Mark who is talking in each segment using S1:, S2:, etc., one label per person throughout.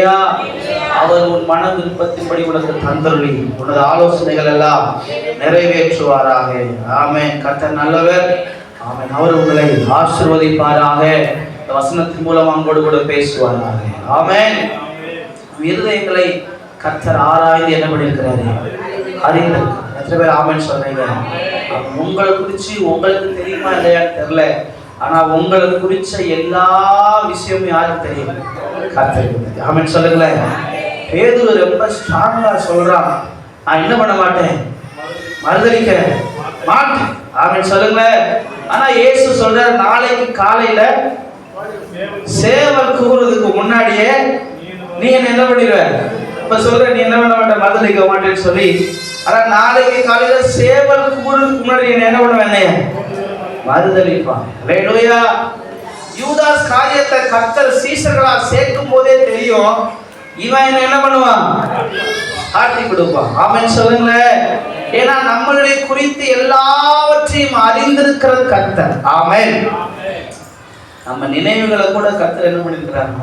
S1: அவர் உன் மன விருப்பத்தின்படி உனக்கு தந்தருளி உனது ஆலோசனைகள் எல்லாம் நிறைவேற்றுவாராக. ஆமென். கர்த்தர் நல்லவர். ஆமென். அவர் உங்களை ஆசீர்வதிப்பாராக. இந்த வசனத்தின் மூலம் அவங்களோடு கூட பேசுவாராக. ஆமென். இருதயங்களை கர்த்தர் ஆராய்ந்து என்ன பண்ணியிருக்கிறாரு? அறிந்து. எத்தனை பேர் ஆமென் சொல்றீங்க? உங்களை குறிச்சு உங்களுக்கு தெரியுமா இல்லையான்னு தெரியல, ஆனா உங்களை குறிச்ச எல்லா விஷயமும் யாருக்கு தெரியும்? கர்த்தருக்கு. ஆமென் சொல்லுங்களேன். பேதுரு ரொம்ப ஸ்ட்ராங்கா சொல்றான், நான் என்ன பண்ண மாட்டேன், மறுதலிக்க மாட்டேன். ஆமென் சொல்லுங்களேன். ஆனா இயேசு சொல்றாரு, நாளைக்கு காலையில சேவல் கூறுறதுக்கு முன்னாடியே நீ என்ன பண்ணிடுவ? இப்ப சொல்ற நீ என்ன பண்ண மாட்ட, மறுதலிக்க மாட்டேன்னு சொல்லி, ஆனா நாளைக்கு காலையில சேவல் கூறுறதுக்கு முன்னாடி என்ன பண்ணுவேன்? மறுதலிப்பான். அல்லேலூயா. யூதாஸ் காரியத்தை கர்த்தர் சீஷர்களா சேர்க்கும் போதே தெரியும், இவன் என்ன பண்ணுவான்? காட்டி கொடுப்பான். ஆமென் சொல்லுங்களேன். ஏன்னா நம்மளை குறித்து எல்லாவற்றையும் அறிந்திருக்கிறது கர்த்தர். ஆமென். நம்ம நினைவுகளை கூட கர்த்தர் என்ன பண்ணிருக்கிறார்?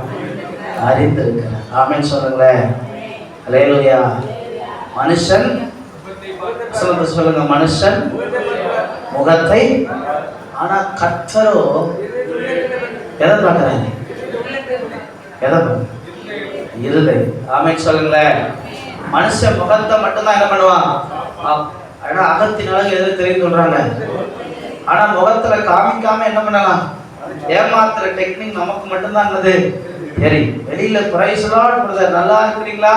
S1: அறிந்திருக்கிறார். ஆமென் சொல்லுங்களேன். அல்லேலூயா. மனுஷன் சொல்லுங்க, மனுஷன் முகத்தை, ஆனா கர்த்தரோ எதை பார்க்கிறாங்க? எதை? இருதயம். ஆமென் சொல்லுங்களேன். மனுஷன் முகத்தை மட்டும்தான் என்ன பண்ணுவான்? ஆனா அகத்தின் அழகு எது தெரியும் சொல்றாங்க, ஆனா முகத்துல காமிக்காம என்ன பண்ணலாம்? ஏமாத்துற டெக்னிக் நமக்கு மட்டும்தான் என்னது தெரியும். வெளியில பிரைஸ்லாட் நல்லா இருக்கிறீங்களா,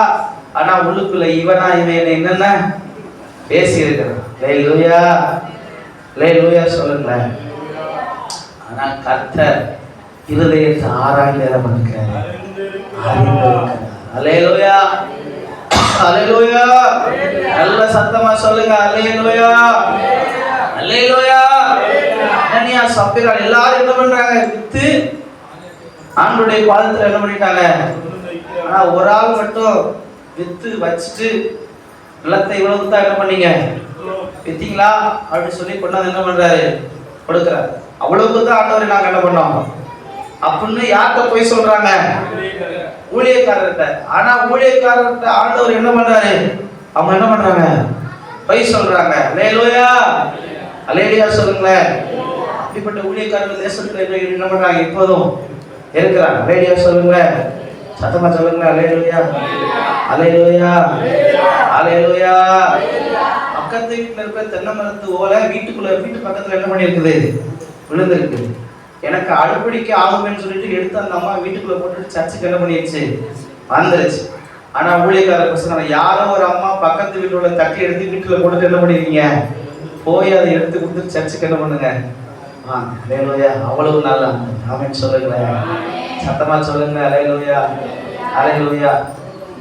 S1: ஆனா உள்ளுக்குள்ள இவனா இவன் என்னென்ன பேசி இருக்கிறான். அல்லேலூயா. அல்லேலூயா சொல்லுங்களேன். ஆனா கர்த்தர் இருதயத்தை ஆராய்ந்து இருக்கிறார். அல்லேலூயா. அல்லேலூயா. நல்ல சத்தமா சொல்லுங்க. அல்லேலூயா. அல்லேலூயா. அனனியா சப்பீரா எல்லாரும் என்ன பண்றாங்க? வித்து ஆண்டவருடைய பாதத்துல என்ன பண்ணிட்டாங்க? ஆனா ஒரு ஆள் மட்டும் வித்து வச்சுட்டு நிலத்தை இவ்வளவு தான் என்ன பண்ணீங்க? வித்தீங்களா அப்படின்னு சொல்லி கொண்டாந்து என்ன பண்றாரு? கொடுக்குறாரு. அவ்வளவுக்கு தான் ஆண்டவரை நாங்க என்ன பண்ணோம் அப்படின்னு யார்கிட்ட போய் சொல்றாங்க? ஊழியக்காரர்கிட்ட. ஆனா ஊழியக்காரர்கிட்ட ஆண்டவர் என்ன பண்றாரு? அவங்க என்ன பண்றாங்க? போய் சொல்றாங்க. அல்லேலூயா. அல்லேலூயா சொல்லுங்களேன். அப்படிப்பட்ட ஊழியக்காரர்கள் தேசத்துல என்ன பண்றாங்க? இப்போதும் இருக்கிறாங்க. அல்லேலூயா சொல்லுங்களேன். சத்தமா சொல்லுங்களேன். அல்லேலூயா. அல்லேலூயா. அல்லேலூயா. பக்கத்து வீட்டுல இருக்க தென்னை மரத்து ஓலை வீட்டு பக்கத்துல என்ன பண்ணி இருக்குது? விழுந்திருக்கு. எனக்கு அடுப்படிக்கு ஆகும்னு சொல்லிட்டு எடுத்து அந்த அம்மா வீட்டுக்குள்ள போட்டுட்டு சர்ச்சுக்கு என்ன பண்ணிடுச்சு? வந்துருச்சு. ஆனா ஊழியக்கார பசங்க யாரோ ஒரு அம்மா பக்கத்து வீட்டுல உள்ள தட்டி எடுத்து வீட்டுல போட்டுட்டு என்ன பண்ணிருக்கீங்க? போய் அதை எடுத்து கொடுத்து சர்ச்சுக்கு என்ன பண்ணுங்க? அல்லேலூயா. அவ்வளவு நல்லா. ஆமென் சொல்லுங்களேன். சத்தமா சொல்லுங்க. அல்லேலூயா. அல்லேலூயா.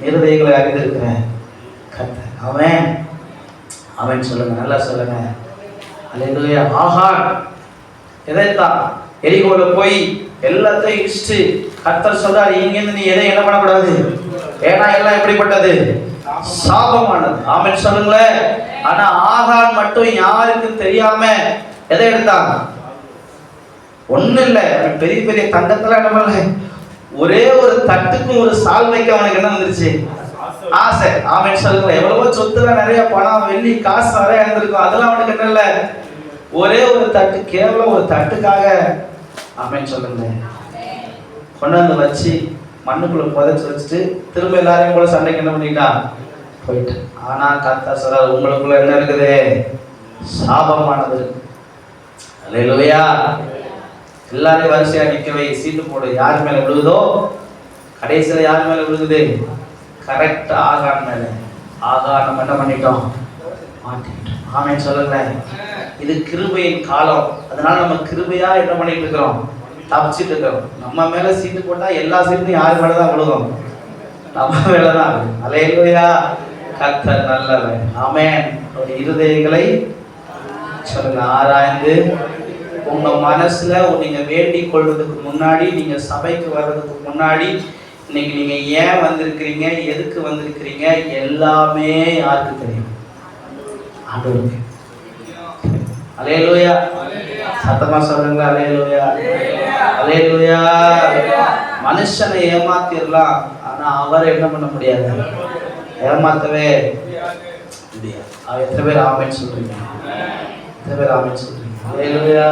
S1: இருதயங்களை அறிந்திருக்கிறேன் கர்த்தர். ஆமென். ஆமென் சொல்லுங்க. நல்லா சொல்லுங்க. அல்லேலூயா. ஆகார் எதைத்தான் எரிகோல போய் எல்லாத்தையும் இடிச்சுட்டு கர்த்தர் சொல்றாரு, இங்கிருந்து நீ எதை என்ன பண்ணக்கூடாது, ஏன்னா எல்லாம் எப்படிப்பட்டது? சாபமானது. ஆமென் சொல்லுங்களேன். ஆனா ஆகார் மட்டும் யாருக்கு தெரியாம எதை எடுத்தான்? ஒண்ணு இல்ல, பெரிய பெரிய தங்கத்துல என்ன பண்ணல, ஒரே ஒரு தட்டுக்கும் ஒரு சால்வைக்கு அவனுக்கு என்ன வந்துருச்சு? ஆசை. ஆமென் சொல்லுங்களேன். எவ்வளவோ சொத்துல நிறைய பணம் வெள்ளி காசு நிறைய இருந்திருக்கும், அதெல்லாம் அவனுக்கு என்ன இல்ல, ஒரே ஒரு தட்டு, கேவலம் ஒரு தட்டுக்காக ஆமென் சொல்லுங்க கொண்டாந்து வச்சு மண்ணுக்குள்ள புதைச்சு வச்சுட்டு திரும்ப எல்லாரையும் கூட சண்டைக்கு என்ன பண்ணிட்டான்? போயிட்டு. ஆனா கர்த்தர் சொல்றாரு, உங்களுக்குள்ள என்ன இருக்குது? சாபமானது. அல்லேலூயா. எல்லாரையும் வரிசையா நிக்கவை, சீட்டு போடு, யார் மேல விழுகுதோ கடைசியில யார் மேல விழுகுது? கரெக்டா ஆகான் மேல. ஆகான் நம்ம என்ன பண்ணிட்டோம்? மாட்டிட்டோம். ஆமென் சொல்லுங்களேன். இது கிருபையின் காலம். அதனால நம்ம கிருபையா என்ன பண்ணிட்டு இருக்கிறோம்? தப்பிச்சுட்டு இருக்கிறோம். நம்ம மேல சீட்டு போட்டா எல்லா சீட்டும் யார் மேலதான் விழுகும்? நம்ம மேலதான். அல்லேலூயா. கர்த்தர் நல்லவர். ஆமென். இருதயங்களை சொல்லுங்க ஆராய்ந்து உங்க மனசுல நீங்க வேண்டிக் கொள்வதற்கு முன்னாடி, நீங்க சபைக்கு வர்றதுக்கு முன்னாடி, இன்னைக்கு நீங்க ஏன் வந்திருக்கிறீங்க, எதுக்கு வந்திருக்கிறீங்க, எல்லாமே யாருக்கு தெரியும்? ஆண்டவருக்கு. அல்லேலூயா. சத்தமா சொல்லுங்க. அல்லேலூயா. அல்லேலூயா. மனுஷனை ஏமாத்திரலாம், ஆனா ஆனா அவரை என்ன பண்ண முடியாது, ஏமாத்தவே முடியாது. எத்தனை பேர் ஆமென் சொல்றீங்க? எத்தனை பேர் ஆமென் சொல்றீங்க? அல்லேலூயா,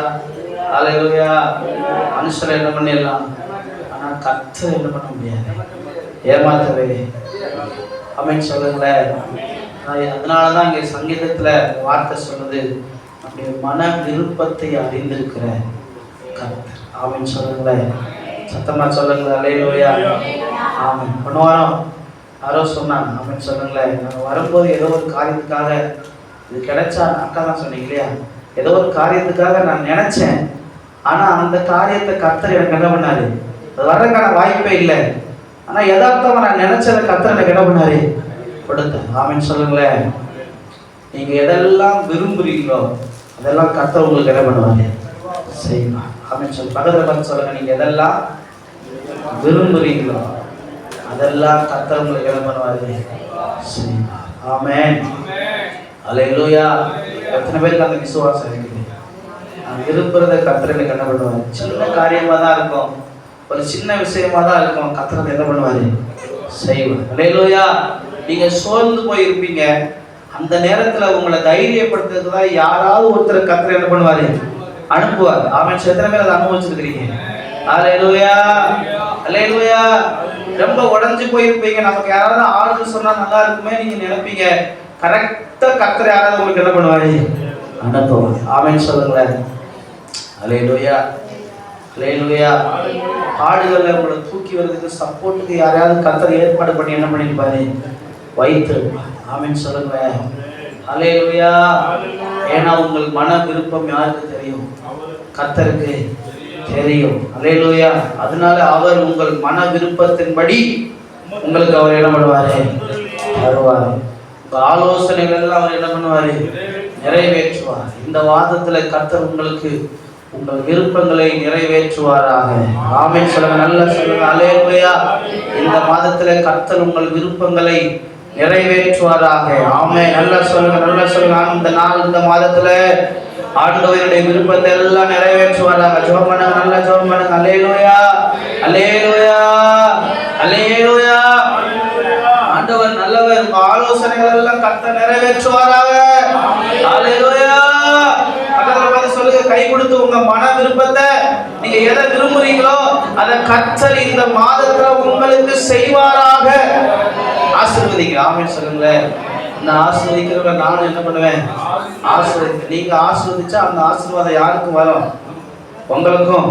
S1: அல்லேலூயா. மனுஷரை என்ன பண்ணிடலாம், ஆனா கர்த்தரை என்ன பண்ண முடியாது, ஏமாத்தவே. ஆமென் சொல்லுங்களேன். அதனாலதான் இங்க சங்கீதத்துல வார்த்தை சொல்லுது, நம்முடைய மன விருப்பத்தை அறிந்திருக்கிற கர்த்தர். ஆமென் சொல்லுங்களேன். சத்தமா சொல்லுங்களேன். அல்லேலூயா, ஆமென். போன வாரம் யாரோ சொன்னாங்க, ஆமென் சொல்லுங்களேன். நாங்கள் வரும்போது ஏதோ ஒரு காரியத்துக்காக இது கிடைச்சா, அக்கா தான் சொன்னீங்க இல்லையா, ஏதோ ஒரு காரியத்துக்காக நான் நினைச்சேன், ஆனா அந்த காரியத்தை கர்த்தர் எனக்கு என்ன பண்ணாரு, அது வர்றதுக்கான வாய்ப்பே இல்லை. ஆனா யதார்த்தமா நான் நினைச்சதை கர்த்தர் எனக்கு என்ன பண்ணாரு, கொடுத்தார். ஆமென் சொல்லுங்களேன். நீங்க எதெல்லாம் விரும்புறீங்களோ அதெல்லாம் கர்த்தர் உங்களுக்கு என்ன பண்ணுவாரு, செய்வார். ஆமென் சொல்லு. பக்கத்துல பார்த்து சொல்லுங்க, நீங்க எதெல்லாம் விரும்புறீங்களோ அதெல்லாம் கர்த்தர் உங்களுக்கு என்ன பண்ணுவாரு, செய்வார். ஆமென், அல்லேலூயா. எத்தனை பேருக்கு அந்த விசுவாசம் இருக்குது? நான் விரும்புறத கர்த்தர் எனக்கு என்ன பண்ணுவாரு. சின்ன காரியமா தான் இருக்கும், ஒரு சின்ன விஷயமா தான் இருக்கும், கர்த்தர் என்ன பண்ணுவாரு, செய்வார். அல்லேலூயா. நீங்க சோர்ந்து போயிருப்பீங்க, அந்த நேரத்துல உங்களை தைரியப்படுத்துறதுக்கு தான் யாராவது ஒருத்தர் கர்த்தர் என்ன பண்ணுவாரு, அனுப்புவார். ஆமென். எத்தனை பேர் அதை அனுபவிச்சிருக்கிறீங்க? அல்லேலூயா, அல்லேலூயா. ரொம்ப உடைஞ்சு போயிருப்பீங்க, நமக்கு யாராவது ஆறுதல் சொன்னா நல்லா இருக்குமே நீங்க நினைப்பீங்க. கரெக்டா கர்த்தர் யாராவது உங்களுக்கு என்ன பண்ணுவாரு, அனுப்புவார். ஆமென் சொல்லுங்களேன். அல்லேலூயா, அல்லேலூயா. பாடுகள்ல உங்களை தூக்கி வர்றதுக்கு சப்போர்ட்டுக்கு யாரையாவது கர்த்தர் ஏற்பாடு பண்ணி என்ன பண்ணிருப்பாரு, வைத்திருப்பார். ஆமென் சொல்லுங்களேன். அல்லேலூயா. ஏன்னா உங்கள் மன விருப்பம் யாருக்கு தெரியும், கர்த்தருக்கு தெரியும். அல்லேலூயா. அதனால அவர் உங்கள் மன விருப்பத்தின்படி உங்களுக்கு அவர் என்ன பண்ணுவாரு, தருவார். உங்க ஆலோசனைகள் எல்லாம் அவர் என்ன பண்ணுவாரு, நிறைவேற்றுவார். இந்த வாதத்துல கர்த்தர் உங்களுக்கு உங்கள் விருப்பங்களை நிறைவேற்றுவாராக. ஆமென் சொல்லுங்க, நல்லா சொல்லுங்க. அல்லேலூயா. இந்த மாதத்துல கர்த்தர் உங்கள் விருப்பங்களை நிறைவேற்றுவாராக. ஆமென். நல்லா சொல்லுங்க, நல்லா சொல்லுங்க. இந்த நாள், இந்த மாதத்துல ஆண்டவருடைய விருப்பத்தை எல்லாம் நிறைவேற்றுவாராக. ஜெபம் பண்ணுங்க, நல்லா ஜெபம் பண்ணுங்க. அல்லேலூயா, அல்லேலூயா, அல்லேலூயா. ஆண்டவர் நல்லவர், உங்க ஆலோசனைகள் எல்லாம் கர்த்தர் நிறைவேற்றுவாராக. அல்லேலூயா. பக்கத்துல பார்த்து சொல்லுங்க, கை கொடுத்து உங்க மன விருப்பத்தை நீங்க எதை விரும்புறீங்களோ அதை கர்த்தர் இந்த மாதத்துல உங்களுக்கு செய்வாராக. ஆசீர்வதிங்க. ஆமென் சொல்லுங்களேன். நான் ஆசீர்வதிக்கிறவங்க நானும் என்ன பண்ணுவேன், ஆசீர்வதிக்க. நீங்க ஆசீர்வதிச்சா அந்த ஆசீர்வாதம் யாருக்கும் வரும், உங்களுக்கும்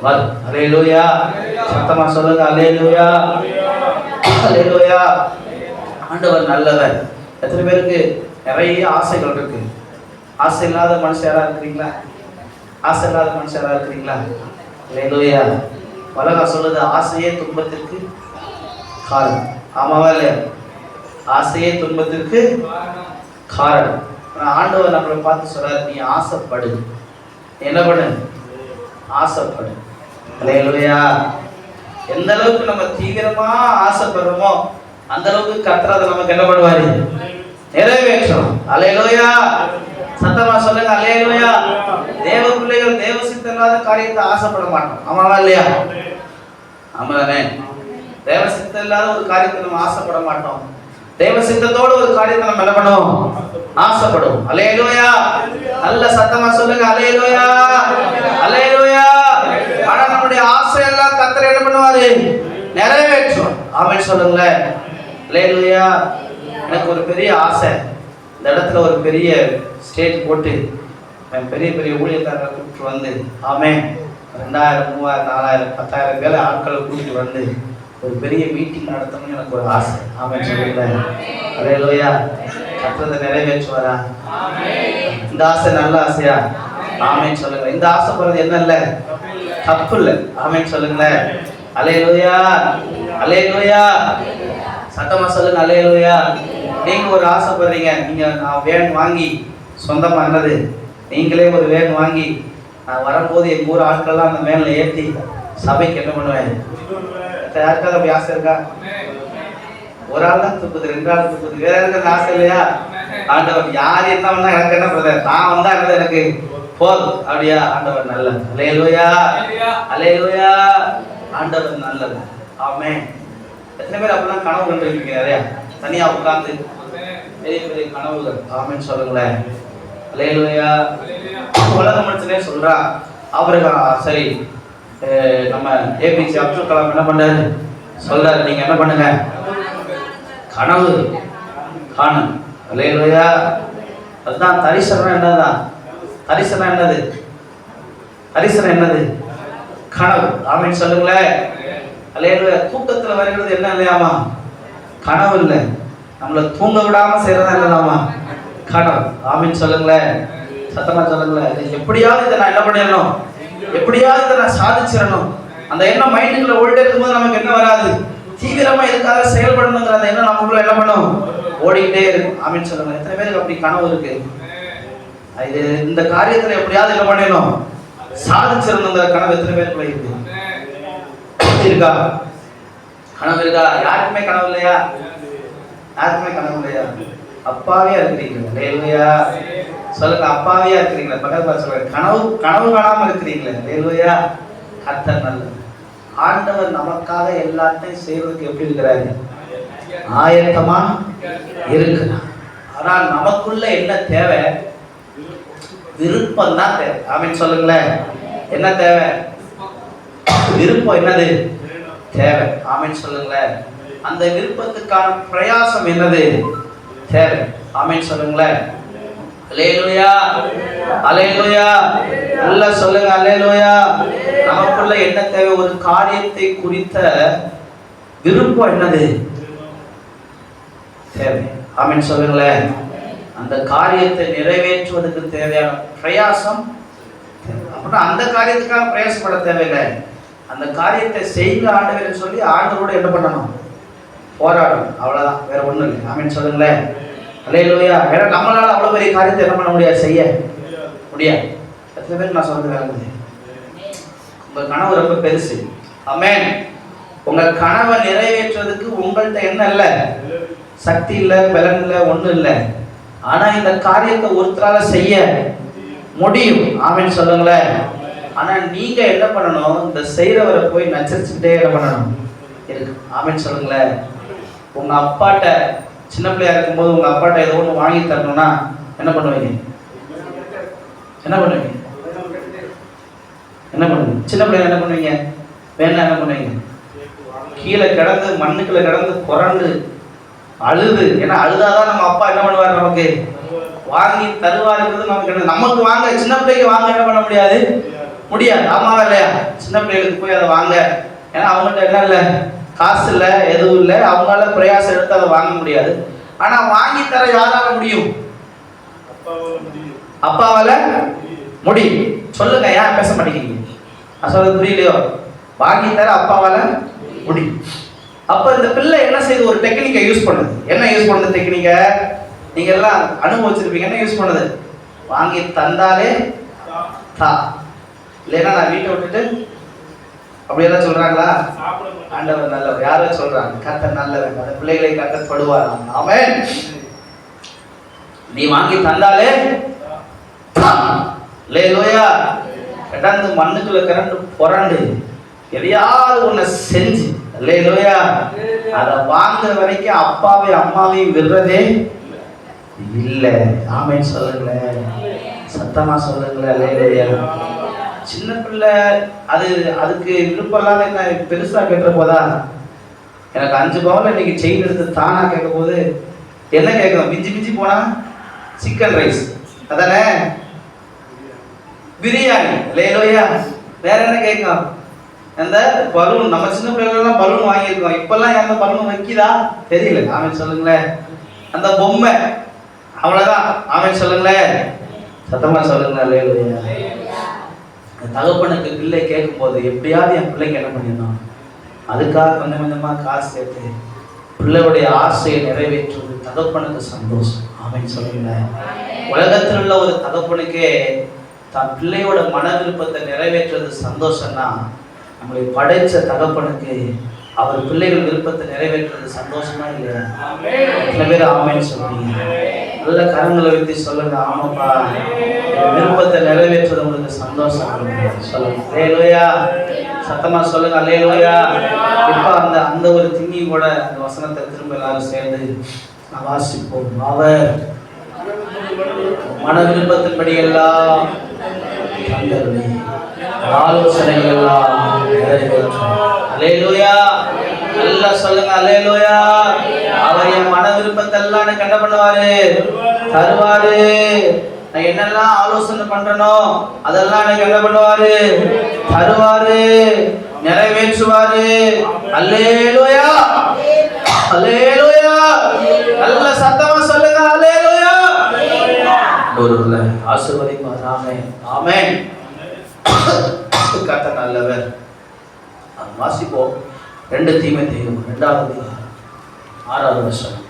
S1: வரும். அல்லேலூயா. சத்தமா சொல்லுங்க. அல்லேலூயா, அல்லேலூயா. ஆண்டவர் நல்லவர். எத்தனை பேருக்கு நிறைய ஆசைகள் இருக்கு? ஆசை இல்லாத மனுஷன் யாரா இருக்கிறீங்களா? ஆசை இல்லாத மனுஷன் யாரா இருக்கிறீங்களா? அல்லேலூயா. உலகம் சொல்லுது ஆசையே துன்பத்திற்கு காரணம். ஆமாவா இல்லையா? ஆசையே துன்பத்திற்கு காரணம். ஆண்டவர் நம்மளை பார்த்து சொல்றாரு, நீ ஆசைப்படு, என்ன பண்ணு, ஆசைப்படு. அல்லேலூயா. எந்த அளவுக்கு நம்ம தீவிரமா ஆசைப்படுறோமோ அந்த அளவுக்கு கர்த்தர் அதை நமக்கு என்ன பண்ணுவாரு, நிறைவேற்றணும். அல்லேலூயா. சத்தமா சொல்லுங்க. அல்லேலூயா. தேவ பிள்ளைகள் தேவ சித்தம் இல்லாத காரியத்தை ஆசைப்பட மாட்டோம். ஆமாவா இல்லையா? ஆமாதானே? தேவ சித்தம் இல்லாத ஒரு காரியத்தை நம்ம ஆசைப்பட மாட்டோம். தேவ சித்தத்தோடு ஒரு காரியத்தை நம்ம என்ன பண்ணுவோம், ஆசைப்படுவோம். அல்லேலூயா. நல்ல சத்தமா சொல்லுங்க. அல்லேலூயா, அல்லேலூயா. ஆனா நம்முடைய ஆசை எல்லாம் கர்த்தர் என்ன பண்ணுவாரு, நிறைவேற்றுவார். ஆமென் சொல்லுங்களேன். அல்லேலூயா. எனக்கு ஒரு பெரிய ஆசை, இந்த இடத்துல ஒரு பெரிய ஸ்டேஜ் போட்டு பெரிய பெரிய ஊழியக்காரரை கூப்பிட்டு வந்து, ஆமென், 2000, 3000, 4000, 10,000 பேரை ஆட்களை கூட்டிட்டு வந்து ஒரு பெரிய மீட்டிங் நடத்தணும்னு எனக்கு ஒரு ஆசை. ஆமென் சொல்லுங்களேன். அல்லேலூயா. கர்த்தர் நிறைவேற்றுவாரா? இந்த ஆசை நல்ல ஆசையா? ஆமென் சொல்லுங்க. இந்த ஆசைப்படுறது என்ன இல்லை, தப்பு இல்லை. ஆமென் சொல்லுங்களேன். அல்லேலூயா, அல்லேலூயா. சத்தமா சொல்லுங்க. அல்லேலூயா. நீங்க ஒரு ஆசைப்படுறீங்க, நீங்க நான் வேன் வாங்கி சொந்தமா என்னது நீங்களே ஒரு வேன் வாங்கி நான் வரும்போது எங்க ஊர் ஆட்கள்லாம் அந்த வேன்ல ஏற்றி சபைக்கு என்ன பண்ணுவேன். யாருக்காவது அப்படி ஆசை இருக்கா? ஒரு ஆள் தான் தூக்குது, 2 ஆள் தூக்குது, வேற யாருக்கு ஆசை இல்லையா? ஆண்டவர் யார் என்ன வந்தா எனக்கு என்ன பிரதர், நான் வந்தா என்னது எனக்கு போதும். அப்படியா? ஆண்டவர் நல்லது. அல்லேலூயா, அல்லேலூயா. ஆண்டவர் நல்லது. ஆமென். எத்தனை பேர் அப்படிலாம் கனவு கண்டுருக்கீங்க? நிறையா தனியாக உட்கார்ந்து பெரிய பெரிய கனவுகள். ஆமென் சொல்லுங்களேன். அல்லேலூயா. உலக மனுஷனே சொல்றா ஆபிரகாம் சரி நம்ம ஏபிஜே அப்துல் கலாம் என்ன பண்ணாரு சொல்றாரு, நீங்க என்ன பண்ணுங்க, கனவு காணும். அல்லேலூயா. அதுதான் தரிசனம். என்னதான் தரிசனம்? என்னது தரிசனம்? என்னது? கனவு. ஆமென் சொல்லுங்களேன். அல்லேலூயா. தூக்கத்துல வருகிறது என்ன இல்லையாமா? கனவு இல்லை. நம்மளை தூங்க விடாம செய்யறதா இல்லையாமா? கனவு. ஆமென் சொல்லுங்களேன். சத்தமா சொல்லுங்களேன். எப்படியாவது இதை நான் என்ன பண்ணிடணும், எப்படியாவது இதை நான் சாதிச்சிடணும். அந்த எண்ணம் மைண்டுக்குள்ள ஓடிட்டே இருக்கும்போது நமக்கு என்ன வராது, தீவிரமா இருக்காத செயல்படணுங்கிற அந்த எண்ணம் நமக்குள்ள என்ன பண்ணும், ஓடிக்கிட்டே இருக்கும். ஆமென் சொல்லுங்க. எத்தனை பேருக்கு அப்படி கனவு இருக்கு? இது இந்த காரியத்துல எப்படியாவது என்ன பண்ணிடணும், சாதிச்சிடணுங்கிற கனவு எத்தனை பேருக்குள்ள இருக்கு? இருக்கா? கனவு இருக்கா? யாருக்குமே கனவு இல்லையா? யாருக்குமே கனவு இல்லையா? அப்பாவியா இருக்கிறீங்களா? அல்லேலூயா. சொல்லுங்க, அப்பாவியா இருக்கிறீங்களா? பக்கத்துல சொல்லுங்க, கனவு கனவு காணாம இருக்கிறீங்களா? அல்லேலூயா. கர்த்தர் நல்லவர். ஆண்டவர் நமக்காக எல்லாத்தையும் செய்வதற்கு எப்படி இருக்கிறாரு, ஆயத்தமா இருக்கிறார். ஆனால் நமக்குள்ள என்ன தேவை, விருப்பம் தான் தேவை. ஆமென் சொல்லுங்களேன். என்ன தேவை? விருப்பம். என்னது தேவை? ஆமென் சொல்லுங்களேன். அந்த விருப்பத்துக்கான பிரயாசம் என்னது தேவை? ஆமென் சொல்லுங்களேன். அல்லேலூயா. அல்லேலூயா. நல்லா சொல்லுங்க. அல்லேலூயா. நமக்குள்ள என்ன தேவை? ஒரு காரியத்தை குறித்த விருப்பம் என்னது தேவை? ஆமென் சொல்லுங்களேன். அந்த காரியத்தை நிறைவேற்றுவதற்கு தேவையான பிரயாசம். அப்படின்னா அந்த காரியத்துக்காக பிரயாசப்பட தேவையில்லை. அந்த காரியத்தை செய்ய ஆண்டவர்னு சொல்லி ஆண்டவரோட என்ன பண்ணணும், போராடணும். அவ்வளவுதான், வேற ஒண்ணும் இல்லை. ஆமென் சொல்லுங்களேன். அல்லேலூயா. ஏன்னா நம்மளால அவ்வளவு பெரிய காரியத்தை என்ன பண்ண முடியாது, செய்ய முடியாது. எத்தனை பேருக்கு நான் சொல்றது வேலை? உங்க கனவு ரொம்ப பெருசு. ஆமென். உங்க கனவை நிறைவேற்றுவதற்கு உங்கள்கிட்ட என்ன இல்லை, சக்தி இல்லை, பலன் இல்லை, ஒண்ணும் இல்லை. ஆனா இந்த காரியத்தை ஒருத்தரால செய்ய முடியும். ஆமென் சொல்லுங்களேன். ஆனா நீங்க என்ன பண்ணணும், இந்த செய்யறவரை போய் நச்சரிச்சுக்கிட்டே என்ன பண்ணணும் இருக்கு. ஆமென் சொல்லுங்களேன். உங்க அப்பாட்ட சின்ன பிள்ளையா இருக்கும்போது உங்க அப்பாட்ட ஏதோ ஒன்று வாங்கி தரணும்னா என்ன பண்ணுவீங்க? என்ன பண்ணுவீங்க? என்ன பண்ணுவீங்க? சின்ன பிள்ளைங்க என்ன பண்ணுவீங்க? வேணா என்ன பண்ணுவீங்க? கீழே கிடந்து மண்ணுக்குள்ள கிடந்து புரண்டு அழுது. ஏன்னா அழுதாதான் நம்ம அப்பா என்ன பண்ணுவார், நமக்கு வாங்கி தருவாருங்கிறது நமக்கு என்ன. நமக்கு வாங்க, சின்ன பிள்ளைக்கு வாங்க என்ன பண்ண முடியாது, முடியாது. ஆமாவா இல்லையா? சின்ன பிள்ளைகளுக்கு போய் அதை வாங்க, ஏன்னா அவங்கள்ட்ட என்ன இல்லை, காசு இல்லை, எதுவும் இல்லை. அவங்களால பிரயாசம் எடுத்து அதை வாங்க முடியாது. ஆனா வாங்கி தர யாரால முடியும்? அப்பாவால முடியும். சொல்லுங்க, ஏன் பேச மாட்டேங்கிறீங்க? நான் சொல்றது புரியலையோ? வாங்கி தர அப்பாவால முடியும். அப்ப இந்த பிள்ளை என்ன செய்யுது, ஒரு டெக்னிக்கை யூஸ் பண்ணுது. என்ன யூஸ் பண்ணுது டெக்னிக்கை? நீங்க எல்லாம் அனுபவிச்சிருப்பீங்க. என்ன யூஸ் பண்ணுது? வாங்கி தந்தாலே தா, இல்லைன்னா நான் வீட்டை விட்டுட்டு அப்படியெல்லாம் சொல்றாங்களா? ஆண்டவர் நல்லவர். யாரும் சொல்றாங்க, கர்த்தர் நல்லவர். அந்த பிள்ளைகளை கர்த்தர் படுவார். ஆமென். நீ வாங்கி தந்தாலே அல்லேலூயா. கிடந்து மண்ணுக்குள்ள கிடந்து புரண்டு எதையாவது ஒண்ணு செஞ்சு அல்லேலூயா, அதை வாங்குற வரைக்கும் அப்பாவை அம்மாவையும் விடுறதே இல்லை. ஆமென் சொல்லுங்களேன். சத்தமா சொல்லுங்களேன். அல்லேலூயா. சின்ன பிள்ளை அது அதுக்கு விருப்பம் இல்லாத என்ன பெருசா கேட்டுற போதா? எனக்கு 5 பவுன்ல இன்னைக்கு செயின் எடுத்து தானா கேட்கும் போது என்ன கேட்கும்? மிஞ்சி மிஞ்சி போனா சிக்கன் ரைஸ், அதானே, பிரியாணி. அல்லேலூயா. வேற என்ன கேட்கும்? அந்த பலூன். நம்ம சின்ன பிள்ளைகளெல்லாம் பலூன் வாங்கியிருக்கோம். இப்பெல்லாம் எந்த பலூன் வைக்கிதா தெரியல. ஆமென் சொல்லுங்களேன். அந்த பொம்மை, அவ்வளவுதான். ஆமென் சொல்லுங்களேன். சத்தமா சொல்லுங்களேன். அல்லேலூயா. தகப்பனுக்கு பிள்ளை கேட்கும் போது எப்படியாவது என் பிள்ளைக்கு என்ன பண்ணிடணும், அதுக்காக கொஞ்சம் கொஞ்சமா காசு சேர்த்து பிள்ளையுடைய ஆசையை நிறைவேற்றுவது தகப்பனுக்கு சந்தோஷம். ஆமென் சொல்லுங்களேன். உலகத்தில் உள்ள ஒரு தகப்பனுக்கே தன் பிள்ளையோட மன விருப்பத்தை நிறைவேற்றுவது சந்தோஷம்னா, நம்மளை படைச்ச தகப்பனுக்கு அவர் பிள்ளைகள் விருப்பத்தை நிறைவேற்றுவது சந்தோஷமா இல்லையா? சில பேர் ஆமென் சொல்றீங்க. நல்ல கரங்களை வைத்து சொல்லுங்க, ஆமாப்பா, விருப்பத்தை நிறைவேற்றுவது உங்களுக்கு சந்தோஷம் சொல்லுங்க. அல்லேலூயா. சத்தமா சொல்லுங்க அல்லேலூயா. இப்ப அந்த ஒரு திண்ணி கூட அந்த வசனத்தை திரும்ப எல்லாரும் சேர்ந்து வாசிப்போம். அவர் மன விருப்பத்தின்படி எல்லாம் ஆலோசனைகள் எல்லாம் நிறைவேற்றும். அல்லேலூயா. எல்லாம் சொல்லுங்க அல்லேலூயா. அவர் என் மன விருப்பத்தை எல்லாம் எனக்கு என்ன பண்ணுவாரு? தருவாரு. நான் என்னெல்லாம் ஆலோசனை பண்றனோ அதெல்லாம் எனக்கு என்ன பண்ணுவாரு? தருவாரு, நிறைவேற்றுவாரு. அல்லேலூயா, அல்லேலூயா. நல்ல சத்தமா சொல்லுங்க அல்லேலூயா. ஒருவர்ல ஆசீர்வதிப்பார். ஆமென், ஆமென். கர்த்தர் நல்லவர். வாசிப்போம் 2 தீமோத்தேயு 2வது 6வது வசனம்.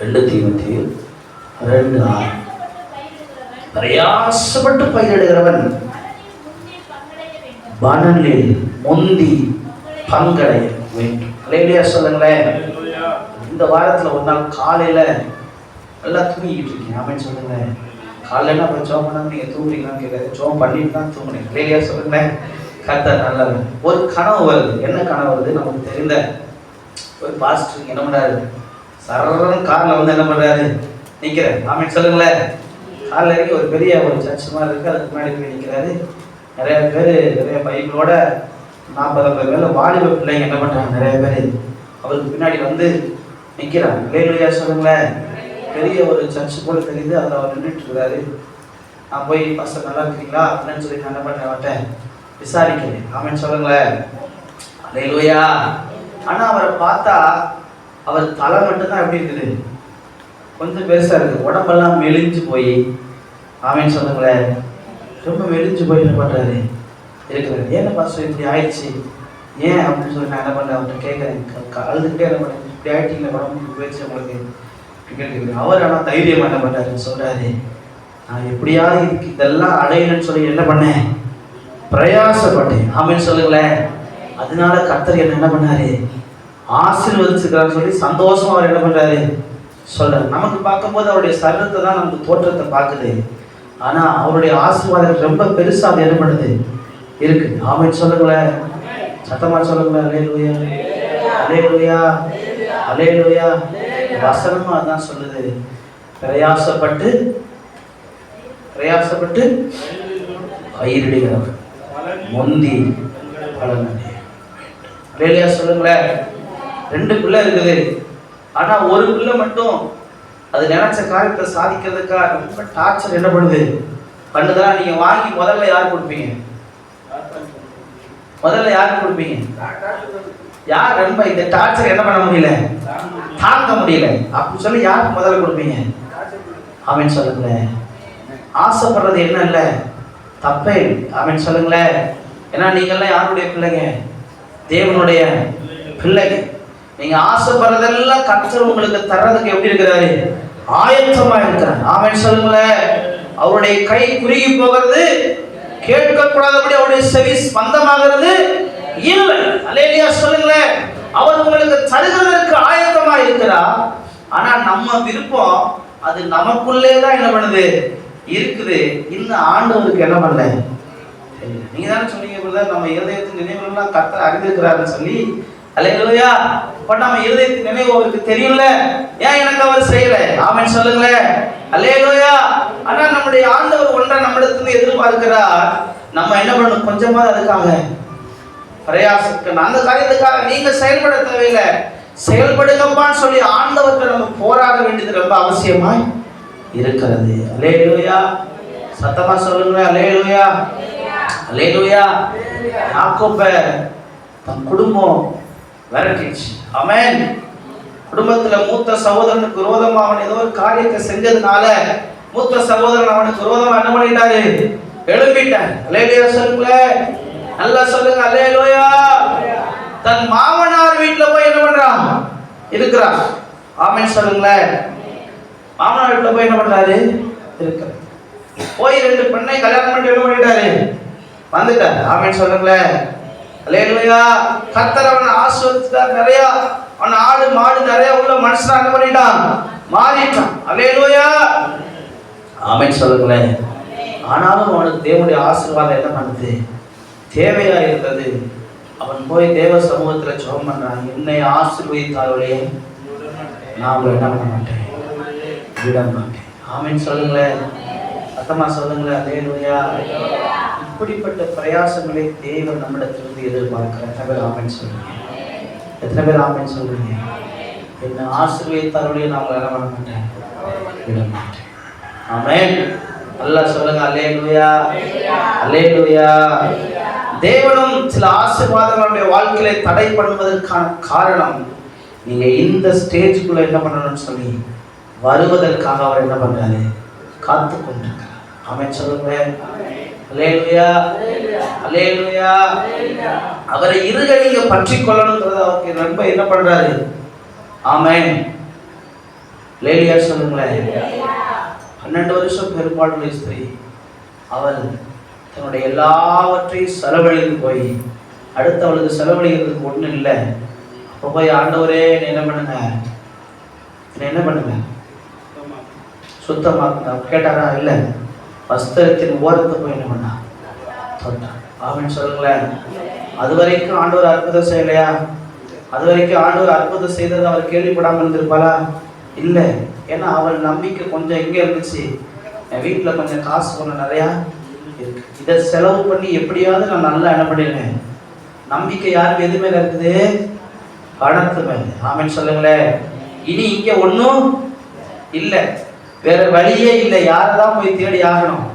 S1: 2 தீமோத்தேயு 2:6. பிரயாசப்பட்டு பயிரிடுகிறவன் பலனில் முந்தி பங்கடைய வேண்டும். அல்லேலூயா சொல்லுங்களேன். இந்த வாரத்தில் ஒரு நாள் காலையில் நல்லா தூங்கிக்கிட்டு இருக்கீங்க. ஆமென் சொல்லுங்களேன். காலையில் அப்புறம் ஜோம் பண்ணாமல் நீங்கள் தூங்குறீங்களான்னு கேட்காது. ஜோம் பண்ணிட்டு தான் தூங்குறீங்க. அல்லேலூயா சொல்லுங்களேன். கர்த்தர் நல்லவர். ஒரு கனவு வருது. என்ன கனவு வருது? நமக்கு தெரிந்த ஒரு பாஸ்டர் என்ன பண்ணுறாரு? சரன்னு காரில் வந்து என்ன பண்ணுறாரு? நிற்கிறேன். ஆமென் சொல்லுங்களேன். காலில் இறங்கி ஒரு பெரிய ஒரு சர்ச் மாதிரி இருக்குது. அதுக்கு முன்னாடி போய் நிற்கிறாரு. நிறைய பேர் நிறைய பைபிளோட 40-50 பேர் வாலிப பிள்ளைங்க என்ன பண்ணுறாங்க? நிறைய பேர் அவருக்கு பின்னாடி வந்து நிற்கிறாங்க. அல்லேலூயா சொல்லுங்களேன். பெரிய ஒரு சர்ச் போல தெரியுது. அதில் அவர் நின்றுட்டு இருக்கிறாரு. நான் போய் பாஸ்டர் நல்லா இருக்கிறீங்களா அப்படின்னு சொல்லி நான் என்ன பண்ணுறேன்? அவர்கிட்ட விசாரிக்கிறேன். ஆமென் சொல்லுங்களேன். அல்லேலூயா. ஆனால் அவரை பார்த்தா அவர் தலை மட்டும்தான் எப்படி இருக்குது? கொஞ்சம் பெருசாக இருக்குது. உடம்பெல்லாம் மெலிஞ்சு போய், ஆமென் சொல்லுங்களேன், ரொம்ப மெலிஞ்சு போய் என்ன பண்ணுறாரு? இருக்கிறாரு. ஏன்னா பாஸ்டர் இப்படி ஆயிடுச்சு ஏன் அப்படின்னு சொல்லி நான் என்ன பண்ணுறேன்? அவர்கிட்ட கேட்குறேன். அழுதுகிட்டே என்ன பண்ணுறேன்? இப்படி ஆயிட்டீங்களா? உடம்பு போயிடுச்சு உங்களுக்கு கேட்குறேன். அவர் ஆனால் தைரியம் என்ன பண்ணுறாரு? சொல்கிறாரு, நான் எப்படியாவது இதெல்லாம் அடையணும்னு சொல்லி என்ன பண்ணேன்? பிரயாசப்பட்டேன். ஆமென் சொல்லுங்களேன். அதனால கர்த்தர் என்ன பண்ணாரு? ஆசீர்வதிச்சுக்கிறான்னு சொல்லி சந்தோஷமா அவர் என்ன பண்றாரு? சொல்றாரு. நமக்கு பார்க்கும்போது அவருடைய சரீரத்தை தான் நமக்கு தோற்றத்தை பார்க்குது. ஆனா அவருடைய ஆசீர்வாதம் ரொம்ப பெருசா அது என்ன பண்ணுது? இருக்கு. ஆமென் சொல்லுங்களேன். சத்தமா சொல்லுங்களேன். அல்லேலூயா, அல்லேலூயா, அல்லேலூயா. வசனமும் அதான் சொல்லுது. பிரயாசப்பட்டு பயிரிடுகிறவர் முந்தி பலன் அடையும். அல்லேலூயா சொல்லுங்களேன். 2 பிள்ளை இருக்குது. ஆனா ஒரு பிள்ளை மட்டும் அது நினைச்ச காரியத்தை சாதிக்கிறதுக்காக ரொம்ப டார்ச்சர் என்ன பண்ணுது? பண்ணுதா? நீங்க வாங்கி முதல்ல யார் கொடுப்பீங்க? முதல்ல யார் கொடுப்பீங்க? யார் ரொம்ப இந்த டார்ச்சர் என்ன பண்ண முடியல, தாங்க முடியல அப்படின்னு சொல்லி யாருக்கு முதல்ல கொடுப்பீங்க? ஆமென் சொல்லுங்களேன். ஆசைப்படுறது என்ன இல்லை, தப்பே. ஆமென் சொல்லுங்களேன். ஏன்னா நீங்கள்லாம் யாருடைய பிள்ளைங்க? தேவனுடைய பிள்ளைங்க. நீங்க ஆசைப்படுறதெல்லாம் கர்த்தர் உங்களுக்கு தர்றதுக்கு எப்படி இருக்கிறாரு? ஆயத்தமா இருக்கிறார். ஆமென் சொல்லுங்களேன். அவருடைய கை குறுகி போகிறது, கேட்கக்கூடாதபடி அவருடைய செவி ஸ்பந்தமாகிறது இல்லை. அல்லேலூயா சொல்லுங்களேன். அவர் உங்களுக்கு தருகிறதற்கு ஆயத்தமா இருக்கிறார். ஆனா நம்ம விருப்பம் அது நமக்குள்ளே தான் என்ன பண்ணுது? இருக்குது. இந்த ஆண்டவருக்கு என்ன பண்ணல? நீங்க தானே சொன்னீங்க பிரதர், நம்ம இருதயத்தின் நினைவுகள்லாம் கர்த்தர் அறிந்திருக்கிறாருன்னு சொல்லி. அல்லேலூயா. இப்ப நம்ம இருதயத்தின் நினைவு அவருக்கு தெரியல, ஏன் எனக்கு அவர் செய்யல? ஆமென் சொல்லுங்களேன். அல்லேலூயா. ஆனா நம்முடைய ஆண்டவர் ஒன்றை நம்மிடத்துல எதிர்பார்க்கிறார். நம்ம என்ன பண்ணணும்? கொஞ்சமா அதுக்காக பிரயாசம், அந்த காரியத்துக்காக நீங்க செயல்பட தேவையில்லை, செயல்படுங்கப்பான்னு சொல்லி ஆண்டவர்கிட்ட நம்ம போராட வேண்டியது ரொம்ப அவசியமா இருக்கிறது. அல்லேலூயா. சத்தமா சொல்லுங்க. அல்லேலூயா, அல்லேலூயா. யாக்கோப தன் குடும்பம் விரட்டிச்சு. ஆமென். குடும்பத்துல மூத்த சகோதரனுக்கு விரோதமா அவன் ஏதோ ஒரு காரியத்தை செஞ்சதுனால மூத்த சகோதரன் அவனுக்கு விரோதமா என்ன பண்ணிட்டாரு? எழுப்பிட்டான். அல்லேலூயா சொல்லுங்களேன். நல்லா சொல்லுங்க. அல்லேலூயா. தன் மாமனார் வீட்டுல போய் என்ன பண்றான்? இருக்கிறான். ஆமென் சொல்லுங்களேன். மாமனார் வீட்டுல போய் என்ன பண்றாரு? இருக்கிறார். போய் 2 பெண்ணை கல்யாணம் பண்ணி என்ன பண்ணிட்டாரு? வந்துட்டார். ஆமென் சொல்லுங்களேன். அல்லேலூயா. கர்த்தர் அவனை ஆசீர்வதித்தார். நிறைய அவன் ஆடு மாடு நிறைய உள்ள மனுஷனா என்ன பண்ணிட்டான்? மாறிட்டான். அல்லேலூயா. ஆமென் சொல்லுங்களேன். ஆனாலும் அவனுக்கு தேவனுடைய ஆசீர்வாதம் என்ன பண்ணுது, தேவையா இருந்தது. அவன் போய் தேவ சமூகத்துல ஜெபம் பண்றான், என்னை ஆசீர்வதித்தாலே நான் உங்களை என்ன பண்ண மாட்டேன், விட மாட்டேன். ஆமென் சொல்லுங்களேன், சத்தமா சொல்லுங்களேன். அல்லேலூயா. இப்படிப்பட்ட பிரயாசங்களை தேவன் நம்மிடத்திலிருந்து எதிர்பார்க்கிறார். எத்தனை பேர் ஆமென் சொல்றீங்க? எத்தனை பேர் ஆமென் சொல்றீங்க? என்னை ஆசீர்வதித்தாலே நான் உங்களை என்ன பண்ண மாட்டேன், விட மாட்டேன். ஆமென். நல்லா சொல்லுங்க. அல்லேலூயா, அல்லேலூயா. தேவனும் சில ஆசீர்வாதங்களுடைய வாழ்க்கையில தடை பண்ணுவதற்கான காரணம், நீங்க இந்த ஸ்டேஜுக்குள்ள என்ன பண்ணணும்னு சொல்லி வருவதற்காக அவர் என்ன பண்றாரு, காத்து கொண்டிருக்கிறார். ஆமென் சொல்லுங்க. அல்லேலூயா, அல்லேலூயா. அவரை இருக நீங்க பற்றி கொள்ளணும்ன்றது அவருக்கு ரொம்ப என்ன பண்றாரு. ஆமென். அல்லேலூயா சொல்லுங்களேன். 12 வருஷம் பெரும்பாடுள்ள ஸ்திரீ, அவள் தன்னுடைய எல்லாவற்றையும் செலவழித்து போய் அடுத்து அவளுக்கு செலவழிக்கிறதுக்கு ஒன்றும் இல்லை. அப்போ போய் ஆண்டவரே என்ன பண்ணுங்க, என்ன பண்ணுங்க, சுத்தமாக்குங்க கேட்டாரா? இல்லை, வஸ்திரத்தின் ஓரத்தை போய் என்ன பண்ணா, தொட்டான். ஆமென் சொல்லுங்களேன். அது வரைக்கும் ஆண்டவர் அற்புதம் செய்யலையா? அது வரைக்கும் ஆண்டவர் அற்புதம் செய்தது அவர் கேள்விப்படாமல் இருந்திருப்பாளா? இல்லை. ஏன்னா அவள் நம்பிக்கை கொஞ்சம் எங்கே இருந்துச்சு, என் வீட்டில் கொஞ்சம் காசு கொஞ்சம் நிறையா இருக்கு, இதை செலவு பண்ணி எப்படியாவது நான் நல்லா என்ன பண்ணிடுவேன். நம்பிக்கை யாருக்கு எது மேல இருக்குது? பணத்து மேல. ஆமென் சொல்லுங்களேன். இனி இங்க ஒன்றும் இல்லை, வேற வழியே இல்லை, யாரெல்லாம் போய் தேடி ஆகணும்.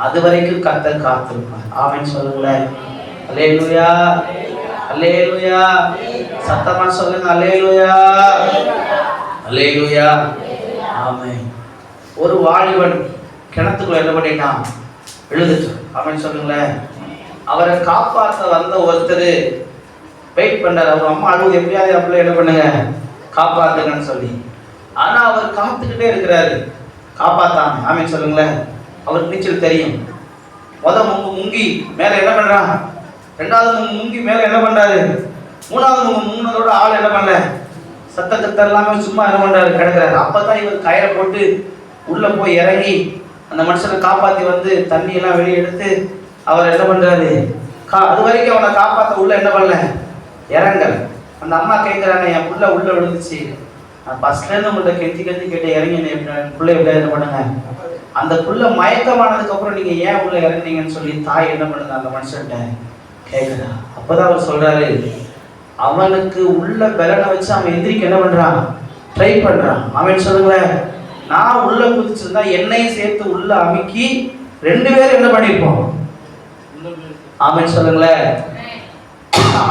S1: அது வரைக்கும் கர்த்தர் காத்திருப்பார். ஆமென் சொல்லுங்களேன். அல்லேலூயா, அல்லேலூயா. சத்தமா சொல்லுங்க. அல்லேலூயா, அல்லேலூயா. ஆமென். ஒரு வாலிபன் கிணத்துக்குள்ள என்ன பண்ணிட்டான், விழுந்துட்டு. ஆமென் சொல்லுங்களேன். அவரை காப்பாற்ற வந்த ஒருத்தர் வெயிட் பண்றாரு. அவர் அம்மா அழுவது, எப்படியாவது அப்படியே என்ன பண்ணுங்க, காப்பாத்துங்கன்னு சொல்லி. ஆனா அவர் காத்துக்கிட்டே இருக்கிறாரு, காப்பாத்தாம. ஆமென் சொல்லுங்களேன். அவருக்கு நீச்சல் தெரியும். முங்கி மேல என்ன பண்றான், ரெண்டாவது முங்கி மேல என்ன பண்றாரு, மூணாவது முங்கினதோட ஆள் என்ன பண்ணல, சத்தத்தை எல்லாமே சும்மா என்ன பண்றாரு, கிடக்குறாரு. அப்பதான் இவர் கயிறை போட்டு உள்ள போய் இறங்கி அந்த மனுஷனை காப்பாத்தி வந்து தண்ணி எல்லாம் வெளியே எடுத்து அவர் என்ன பண்றாரு, அது வரைக்கும் அவனை காப்பாத்த உள்ள என்ன பண்ணல, இறங்கல். அந்த அம்மா கேட்கிறாங்க, என் புள்ள உள்ள விழுந்துச்சு, நான் ஃபர்ஸ்ட்ல இருந்து உங்கள்கிட்ட கெஞ்சி கேட்ட இறங்கி பிள்ளை விட என்ன பண்ணுங்க. அந்த புள்ள மயக்கமானதுக்கு அப்புறம் நீங்க ஏன் உள்ள இறங்கினீங்கன்னு சொல்லி தாய் என்ன பண்ணுங்க அந்த மனுஷன்ட்ட கேட்குறா. அப்பதான் அவர் சொல்றாரு, அவனுக்கு உள்ள பலனை வச்சு அவன் எந்திரிக்க என்ன பண்றான், ட்ரை பண்றான். அவன் சொல்லுங்களேன், நான் உள்ள குதிச்சிருந்தா என்னையும் சேர்த்து உள்ள அமுக்கி 2 பேரும் என்ன பண்ணிருப்போம். அவன் சொல்லுங்களேன்.